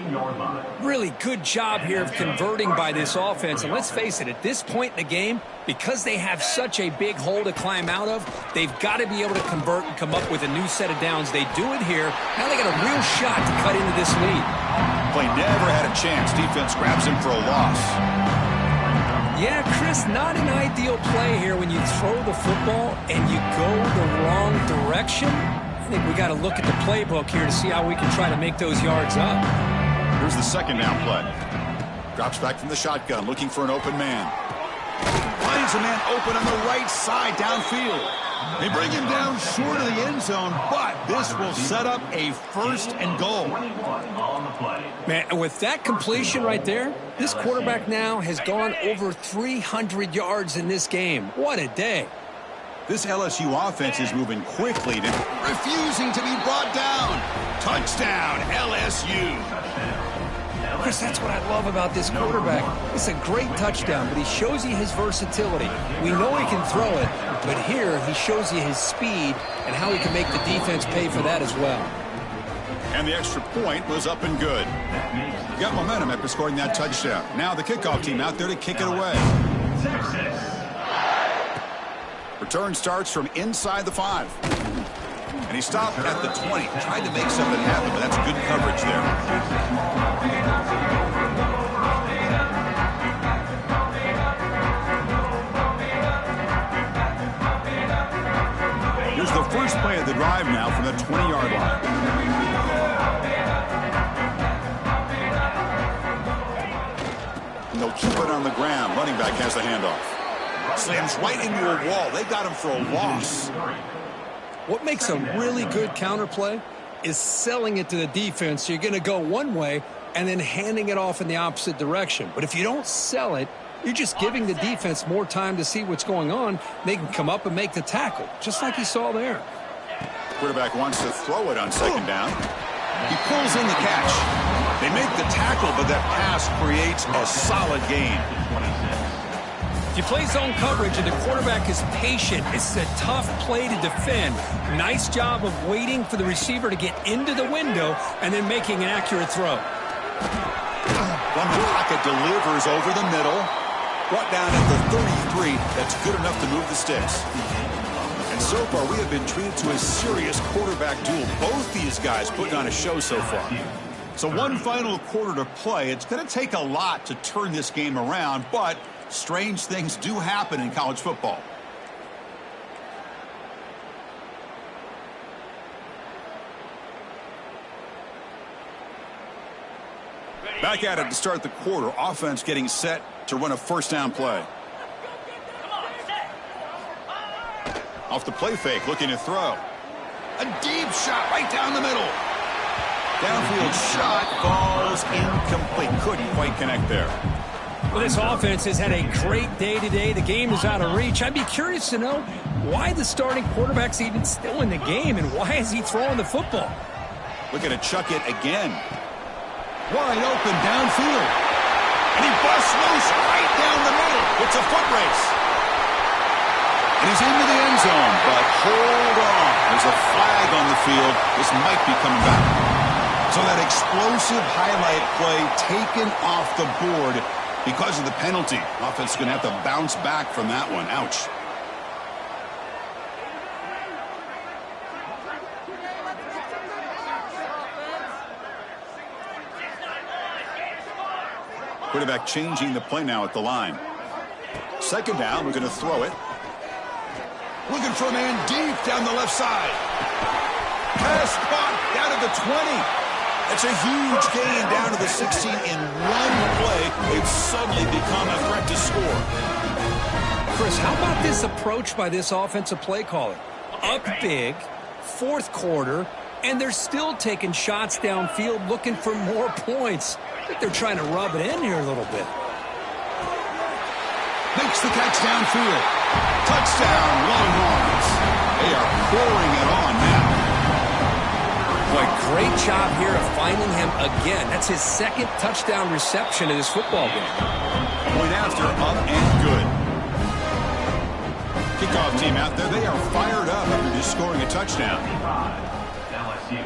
Speaker 2: Really good job here of converting by this offense. And let's face it, at this point in the game, because they have such a big hole to climb out of, they've got to be able to convert and come up with a new set of downs. They do it here. Now they got a real shot to cut into this lead.
Speaker 1: Play never had a chance. Defense grabs him for a loss.
Speaker 2: Yeah, Chris, not an ideal play here when you throw the football and you go the wrong direction. I think we got to look at the playbook here to see how we can try to make those yards up.
Speaker 1: Here's the second down play. Drops back from the shotgun, looking for an open man. Finds a man open on the right side downfield. They bring him down short of the end zone, but this will set up a first and goal.
Speaker 2: Man, with that completion right there, this quarterback now has gone over 300 yards in this game. What a day.
Speaker 1: This LSU offense is moving quickly, refusing to be brought down. Touchdown, LSU.
Speaker 2: Chris, that's what I love about this quarterback. It's a great touchdown, but he shows you his versatility. We know he can throw it, but here he shows you his speed and how he can make the defense pay for that as well.
Speaker 1: And the extra point was up and good. Got momentum after scoring that touchdown. Now the kickoff team out there to kick it away. Return starts from inside the 5. And he stopped at the 20. Tried to make something happen, but that's good coverage there. Here's the first play of the drive now from the 20-yard line. And they'll keep it on the ground. Running back has the handoff. Slams right into a wall. They got him for a loss.
Speaker 2: What makes a really good counterplay is selling it to the defense. You're going to go one way and then handing it off in the opposite direction. But if you don't sell it, you're just giving the defense more time to see what's going on. They can come up and make the tackle, just like you saw there.
Speaker 1: Quarterback wants to throw it on second down. He pulls in the catch. They make the tackle, but that pass creates a solid gain.
Speaker 2: You play zone coverage and the quarterback is patient. It's a tough play to defend. Nice job of waiting for the receiver to get into the window and then making an accurate throw.
Speaker 1: From the pocket, delivers over the middle. Brought down at the 33. That's good enough to move the sticks. And so far, we have been treated to a serious quarterback duel. Both these guys putting on a show so far. So one final quarter to play. It's going to take a lot to turn this game around, but strange things do happen in college football. Back at it to start the quarter. Offense getting set to run a first down play. Off the play fake, looking to throw. A deep shot right down the middle. Downfield shot falls incomplete. Couldn't quite connect there.
Speaker 2: Well, this offense has had a great day today. The game is out of reach. I'd be curious to know why the starting quarterback's even still in the game and why is he throwing the football?
Speaker 1: Looking to chuck it again. Wide open downfield. And he busts loose right down the middle. It's a foot race. And he's into the end zone, but hold on. There's a flag on the field. This might be coming back. So that explosive highlight play taken off the board because of the penalty. Offense is going to have to bounce back from that one. Ouch. Quarterback changing the play now at the line. Second down, we're going to throw it. Looking for a man deep down the left side. Pass caught down at the 20. That's a huge gain down to the 16 in one play. They've suddenly become a threat to score.
Speaker 2: Chris, how about this approach by this offensive play caller? Up big, fourth quarter, and they're still taking shots downfield looking for more points. I think they're trying to rub it in here a little bit.
Speaker 1: Makes the catch downfield. Touchdown, Longhorns. They are pouring it on now.
Speaker 2: Boy, great job here of finding him again. That's his second touchdown reception in this football game.
Speaker 1: Point after, up and good. kickoff team out there. They are fired up after just scoring a touchdown.
Speaker 3: LSU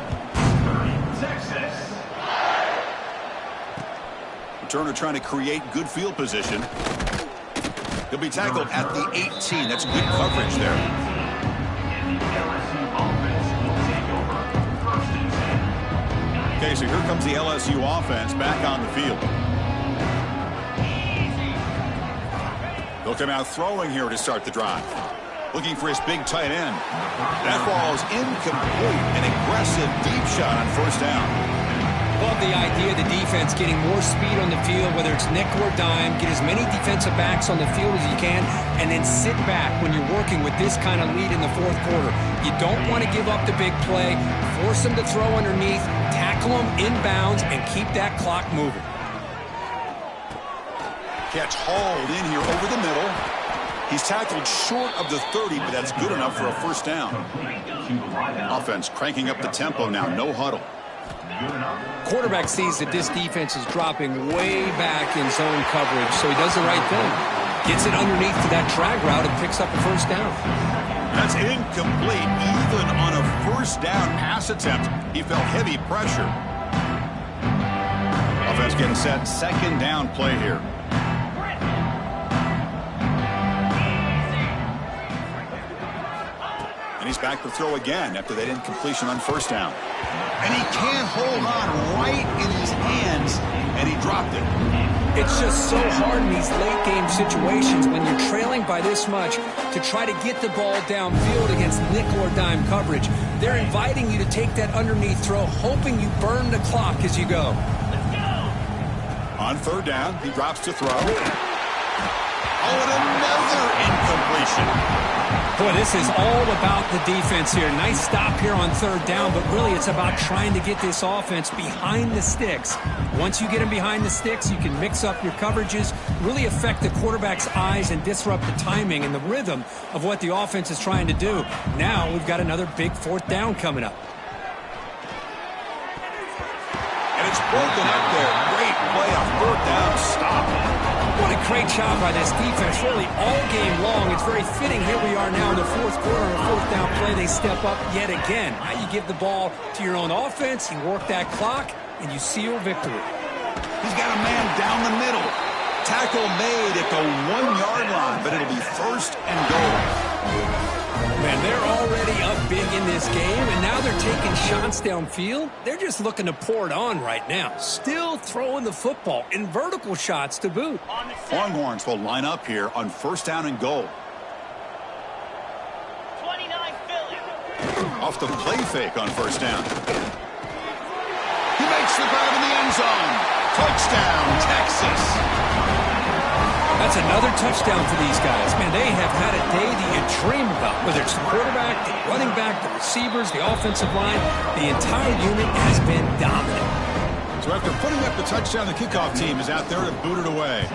Speaker 3: 30, Texas.
Speaker 1: Returner trying to create good field position. He'll be tackled at the 18. That's good coverage there.
Speaker 3: And the LSU offense will take over. First and 10.
Speaker 1: Okay, so here comes the LSU offense back on the field. They'll come out throwing here to start the drive. Looking for his big tight end. That ball is incomplete. An aggressive deep shot on first down.
Speaker 2: Love the idea of the defense getting more speed on the field, whether it's nickel or dime. Get as many defensive backs on the field as you can, and then sit back when you're working with this kind of lead in the fourth quarter. You don't want to give up the big play. Force them to throw underneath, tackle them inbounds, and keep that clock moving.
Speaker 1: Catch hauled in here over the middle. He's tackled short of the 30, but that's good enough for a first down. Offense cranking up the tempo now. No huddle.
Speaker 2: Quarterback sees that this defense is dropping way back in zone coverage, so he does the right thing. Gets it underneath to that drag route and picks up a first down.
Speaker 1: That's incomplete. Even on a first down pass attempt, he felt heavy pressure. Offense getting set. Second down play here. And he's back to throw again after that incompletion on first down. And he can't hold on right in his hands, and he dropped it.
Speaker 2: It's just so hard in these late game situations when you're trailing by this much to try to get the ball downfield against nickel or dime coverage. They're inviting you to take that underneath throw, hoping you burn the clock as you go.
Speaker 1: On third down, he drops to throw. Oh, and another incompletion.
Speaker 2: Boy, this is all about the defense here. Nice stop here on third down, but really it's about trying to get this offense behind the sticks. Once you get them behind the sticks, you can mix up your coverages, really affect the quarterback's eyes and disrupt the timing and the rhythm of what the offense is trying to do. Now we've got another big fourth down coming up.
Speaker 1: And it's broken up there. Great play on fourth down. Stop.
Speaker 2: What a great job by this defense, really all game long. It's very fitting. Here we are now in the fourth quarter on a fourth down play. They step up yet again. Now you give the ball to your own offense, you work that clock, and you seal victory.
Speaker 1: He's got a man down the middle. Tackle made at the 1 yard line, but it'll be first and goal.
Speaker 2: Man, they're already up big in this game, and now they're taking shots downfield. They're just looking to pour it on right now. Still throwing the football in vertical shots to boot.
Speaker 1: Longhorns will line up here on first down and goal.
Speaker 4: 29 Philly.
Speaker 1: Off the play fake on first down. He makes the grab in the end zone. Touchdown, Texas.
Speaker 2: That's another touchdown for these guys. Man, they have had a day that you dream about, whether it's the quarterback, the running back, the receivers, the offensive line. The entire unit has been dominant.
Speaker 1: So after putting up the touchdown, the kickoff team is out there to boot it away.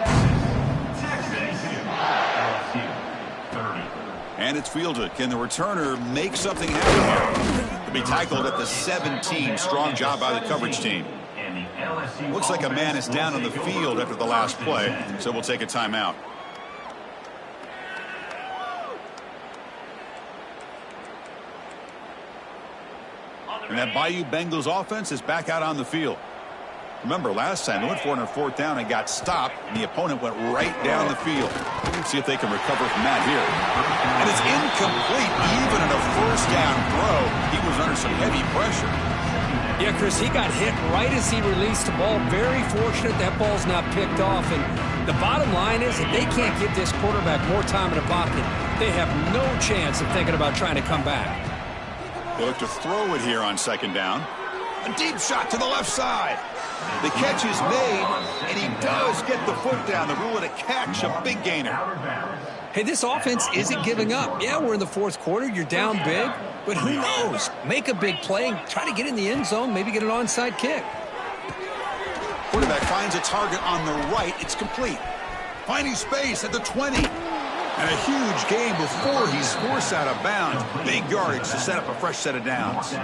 Speaker 1: And it's fielded. Can the returner make something happen here? To be tackled at the 17. Strong job by the coverage team. Looks like a man is down on the field after the last play, so we'll take a timeout. And that Bayou Bengals offense is back out on the field. Remember, last time they went for it on fourth down and got stopped, and the opponent went right down the field. Let's see if they can recover from that here. And it's incomplete. Even in a first down throw, he was under some heavy pressure.
Speaker 2: Yeah, Chris, he got hit right as he released the ball. Very fortunate that ball's not picked off. And the bottom line is that they can't give this quarterback more time in the pocket. They have no chance of thinking about trying to come back.
Speaker 1: They look to throw it here on second down. A deep shot to the left side. The catch is made, and he does get the foot down. The rule of a catch, a big gainer.
Speaker 2: Hey, this offense isn't giving up. Yeah, we're in the fourth quarter. You're down big. But who knows? Make a big play, try to get in the end zone, maybe get an onside kick.
Speaker 1: Quarterback finds a target on the right. It's complete. Finding space at the 20. And a huge gain before he's forced out of bounds. Big yardage to set up a fresh set of downs.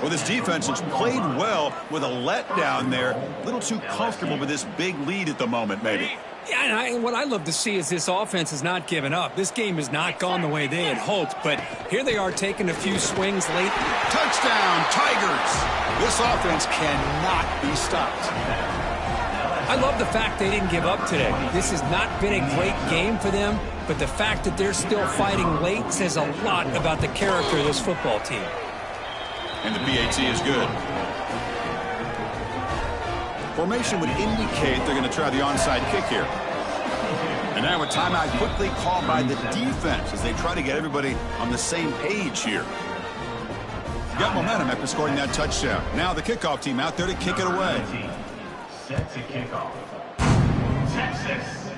Speaker 1: Well, this defense has played well with a letdown there. A little too comfortable with this big lead at the moment, maybe.
Speaker 2: Yeah, and what I love to see is this offense has not given up. This game has not gone the way they had hoped, but here they are taking a few swings late.
Speaker 1: Touchdown, Tigers! This offense cannot be stopped.
Speaker 2: I love the fact they didn't give up today. This has not been a great game for them, but the fact that they're still fighting late says a lot about the character of this football team.
Speaker 1: And the PAT is good. Formation would indicate they're going to try the onside kick here. And now a timeout quickly called by the defense as they try to get everybody on the same page here. Got momentum after scoring that touchdown. Now the kickoff team out there to kick it away.
Speaker 3: Set to kick off. Texas.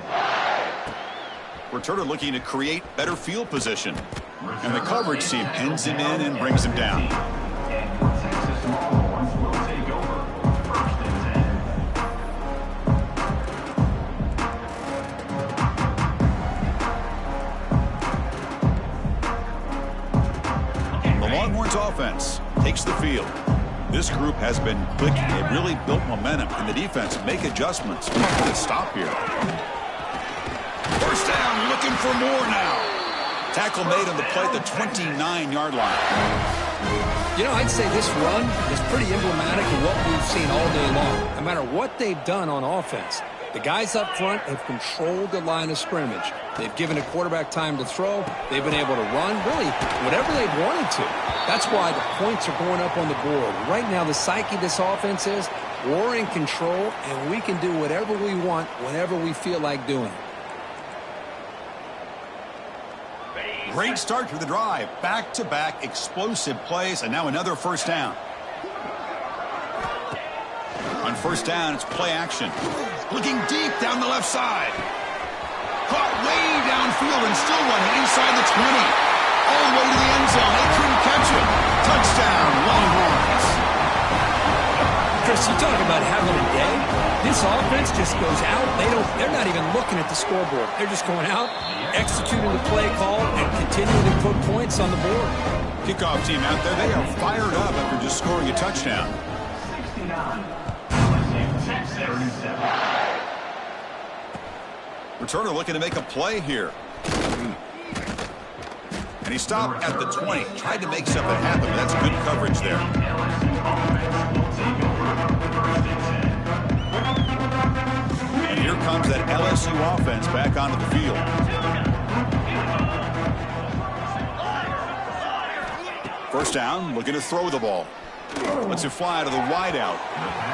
Speaker 1: Returner looking to create better field position. And the coverage team pins him in and brings him down.
Speaker 3: And your Texas Longhorns will take over. 1st and 10.
Speaker 1: The Longhorns offense takes the field. This group has been clicking. They've really built momentum in the defense. Make adjustments. Come up with a stop here. First down, looking for more now. Tackle made on the play at the 29-yard line.
Speaker 2: You know, I'd say this run is pretty emblematic of what we've seen all day long. No matter what they've done on offense, the guys up front have controlled the line of scrimmage. They've given a quarterback time to throw. They've been able to run, really, whatever they've wanted to. That's why the points are going up on the board. Right now, the psyche of this offense is we're in control, and we can do whatever we want whenever we feel like doing it.
Speaker 1: Great start to the drive. Back-to-back explosive plays, and now another first down. On first down, it's play action. Looking deep down the left side. Caught way downfield and still running inside the 20. All the way to the end zone. They couldn't catch him. Touchdown, Longhorns.
Speaker 2: Chris, you talk about having a day. This offense just goes out. They're not even looking at the scoreboard. They're just going out, executing the play call, and continuing to put points on the board.
Speaker 1: Kickoff team out there, they are fired up after just scoring a touchdown.
Speaker 3: 69. LSU Texas 37.
Speaker 1: Returner looking to make a play here. And he stopped at the 20. Tried to make something happen, but that's good coverage there.
Speaker 3: LSU offense will take over. 1st and 10.
Speaker 1: And here comes that LSU offense back onto the field. First down, looking to throw the ball. Lets it fly to the wideout.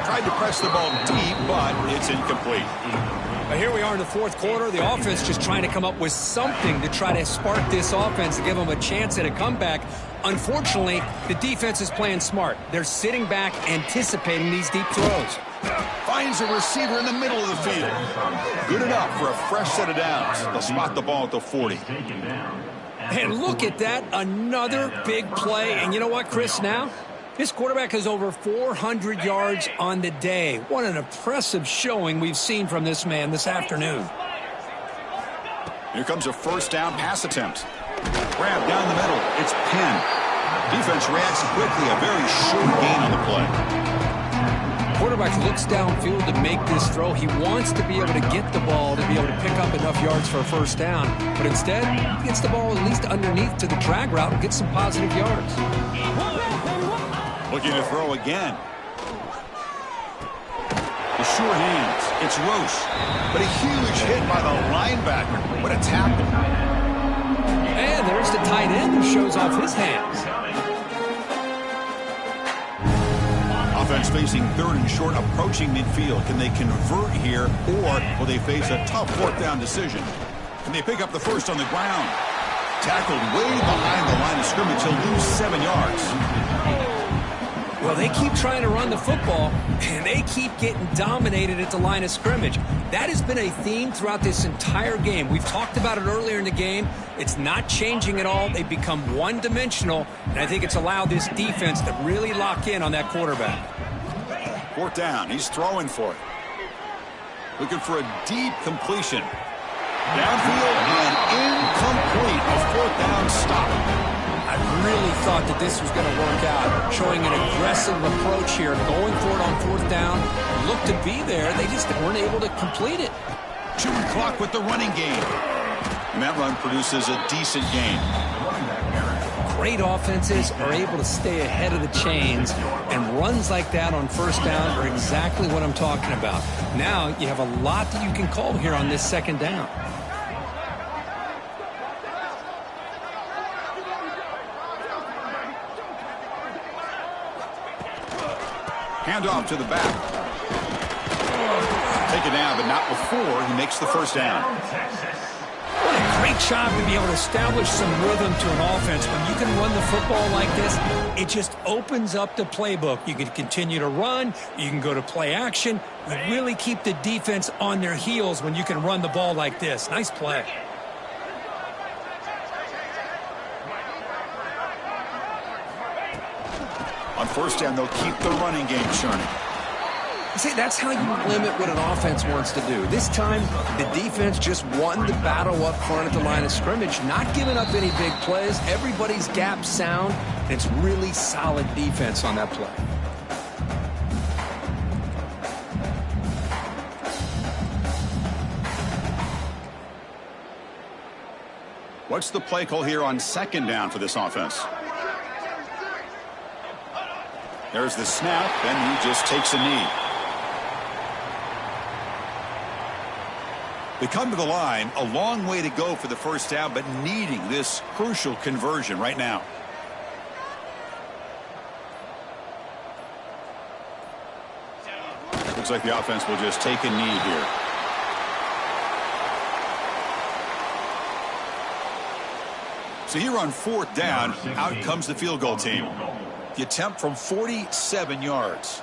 Speaker 1: Tried to press the ball deep, but it's incomplete.
Speaker 2: Here we are in the fourth quarter. The offense just trying to come up with something to try to spark this offense and give them a chance at a comeback. Unfortunately, the defense is playing smart. They're sitting back, anticipating these deep throws.
Speaker 1: Finds a receiver in the middle of the field. Good enough for a fresh set of downs. They'll spot the ball at the 40.
Speaker 2: And look at that, another big play. And you know what, Chris, now? This quarterback has over 400 yards on the day. What an impressive showing we've seen from this man this afternoon.
Speaker 1: Here comes a first down pass attempt. Grab down the middle. It's pinned. Defense reacts quickly. A very short gain on the play.
Speaker 2: Quarterback looks downfield to make this throw. He wants to be able to get the ball to be able to pick up enough yards for a first down. But instead, he gets the ball at least underneath to the drag route and gets some positive yards.
Speaker 1: Looking to throw again. The short hands. It's Roche. But a huge hit by the linebacker. What a tackle.
Speaker 2: And there's the tight end who shows off his hands.
Speaker 1: Offense facing third and short, approaching midfield. Can they convert here, or will they face a tough fourth down decision? Can they pick up the first on the ground? Tackled way behind the line of scrimmage. He'll lose 7 yards.
Speaker 2: Well, they keep trying to run the football, and they keep getting dominated at the line of scrimmage. That has been a theme throughout this entire game. We've talked about it earlier in the game. It's not changing at all. They've become one-dimensional, and I think it's allowed this defense to really lock in on that quarterback.
Speaker 1: Fourth down. He's throwing for it. Looking for a deep completion. Downfield and incomplete. A fourth down stop.
Speaker 2: I really thought that this was going to work out, showing an aggressive approach here, going for it on fourth down. Looked to be there. They just weren't able to complete it.
Speaker 1: Chewing clock with the running game. And that run produces a decent gain.
Speaker 2: Great offenses are able to stay ahead of the chains, and runs like that on first down are exactly what I'm talking about. Now you have a lot that you can call here on this second down.
Speaker 1: Hand off to the back. Take it down, but not before he makes the first down.
Speaker 2: What a great job to be able to establish some rhythm to an offense. When you can run the football like this, it just opens up the playbook. You can continue to run. You can go to play action. You really keep the defense on their heels when you can run the ball like this. Nice play.
Speaker 1: On first down, they'll keep the running game churning.
Speaker 2: See, that's how you limit what an offense wants to do. This time, the defense just won the battle up front at the line of scrimmage, not giving up any big plays. Everybody's gap sound. It's really solid defense on that play.
Speaker 1: What's the play call here on second down for this offense? There's the snap, and he just takes a knee. They come to the line, a long way to go for the first down, but needing this crucial conversion right now. Looks like the offense will just take a knee here. So here on fourth down, out comes the field goal team. The attempt from 47 yards.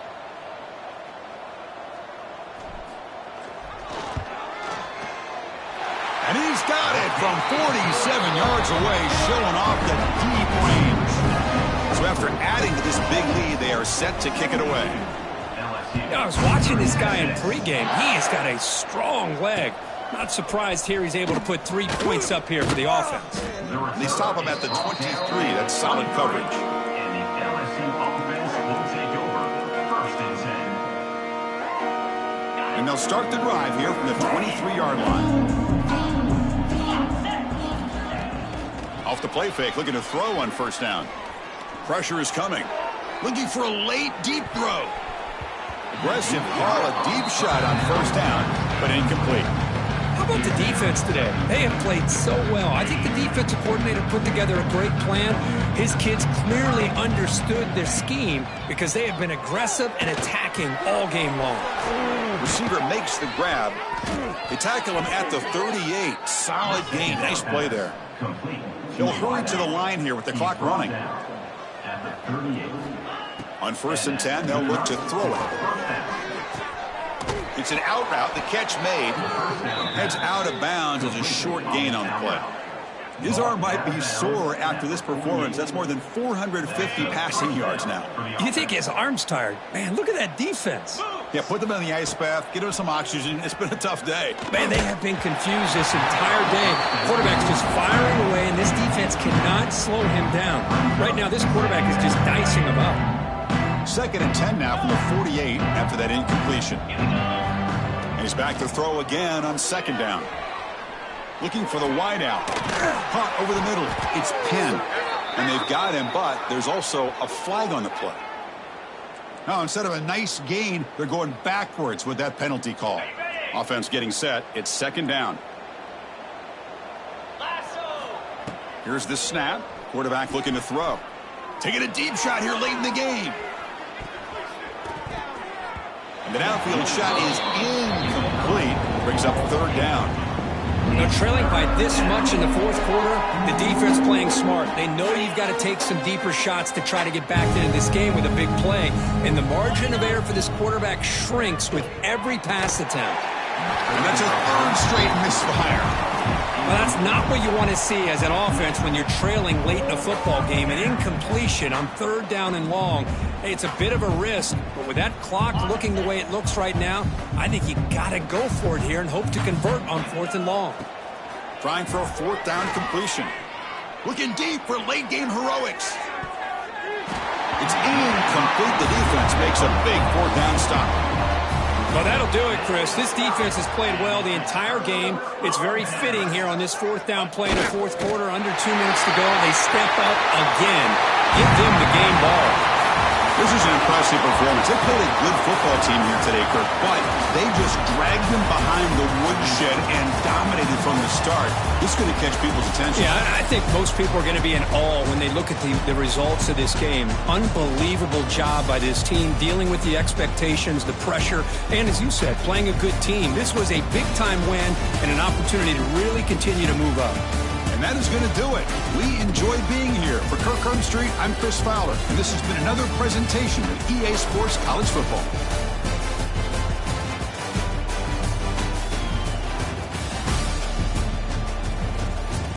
Speaker 1: And he's got it from 47 yards away, showing off the deep range. So after adding to this big lead, they are set to kick it away.
Speaker 2: I was watching this guy in pregame. He has got a strong leg. Not surprised here he's able to put 3 points up here for the offense.
Speaker 1: They stop him at the 23. That's solid coverage.
Speaker 3: And the LSU offense will take over first and 10.
Speaker 1: And they'll start the drive here from the 23-yard line. Off the play fake, looking to throw on first down. Pressure is coming. Looking for a late, deep throw. Aggressive call, a deep shot on first down, but incomplete.
Speaker 2: How about the defense today? They have played so well. I think the defensive coordinator put together a great plan. His kids clearly understood their scheme because they have been aggressive and attacking all game long.
Speaker 1: Receiver makes the grab. They tackle him at the 38. Solid gain. Nice play there. He'll hurry to the line here with the clock running.
Speaker 3: At the 38.
Speaker 1: On first and 10, they'll look to throw it. It's an out route. The catch made. Heads out of bounds as a short gain on the play. His arm might be sore after this performance. That's more than 450 passing yards now.
Speaker 2: You think his arm's tired? Man, look at that defense.
Speaker 1: Yeah, put them in the ice bath, get them some oxygen. It's been a tough day.
Speaker 2: Man, they have been confused this entire day. Quarterback's just firing away, and this defense cannot slow him down. Right now, this quarterback is just dicing them up.
Speaker 1: Second and 10 now from the 48 after that incompletion. And he's back to throw again on second down. Looking for the wide out. Punt over the middle. It's Penn. And they've got him, but there's also a flag on the play. Now, instead of a nice gain, they're going backwards with that penalty call. Offense getting set. It's second down. Here's the snap. Quarterback looking to throw. Taking a deep shot here late in the game. And the downfield shot is incomplete. Brings up third down.
Speaker 2: Now, trailing by this much in the fourth quarter, the defense playing smart. They know you've got to take some deeper shots to try to get back into this game with a big play. And the margin of error for this quarterback shrinks with every pass attempt.
Speaker 1: And that's a third straight misfire.
Speaker 2: Well, that's not what you want to see as an offense when you're trailing late in a football game. An incompletion on third down and long. Hey, it's a bit of a risk, but with that clock looking the way it looks right now, I think you got to go for it here and hope to convert on fourth and long.
Speaker 1: trying for a fourth down completion. Looking deep for late-game heroics. It's incomplete. The defense makes a big fourth down stop.
Speaker 2: Well, that'll do it, Chris. This defense has played well the entire game. It's very fitting here on this fourth down play in the fourth quarter. Under 2 minutes to go. They step up again. Give them the game ball.
Speaker 1: This is an impressive performance. They played a good football team here today, Kirk, but they just dragged them behind the woodshed and dominated from the start. This is going to catch people's attention.
Speaker 2: Yeah, I think most people are going to be in awe when they look at the results of this game. Unbelievable job by this team dealing with the expectations, the pressure, and as you said, playing a good team. This was a big-time win and an opportunity to really continue to move up.
Speaker 1: And that is going to do it. We enjoyed being here. For Kirk Street, I'm Chris Fowler, and this has been another presentation of EA Sports College Football.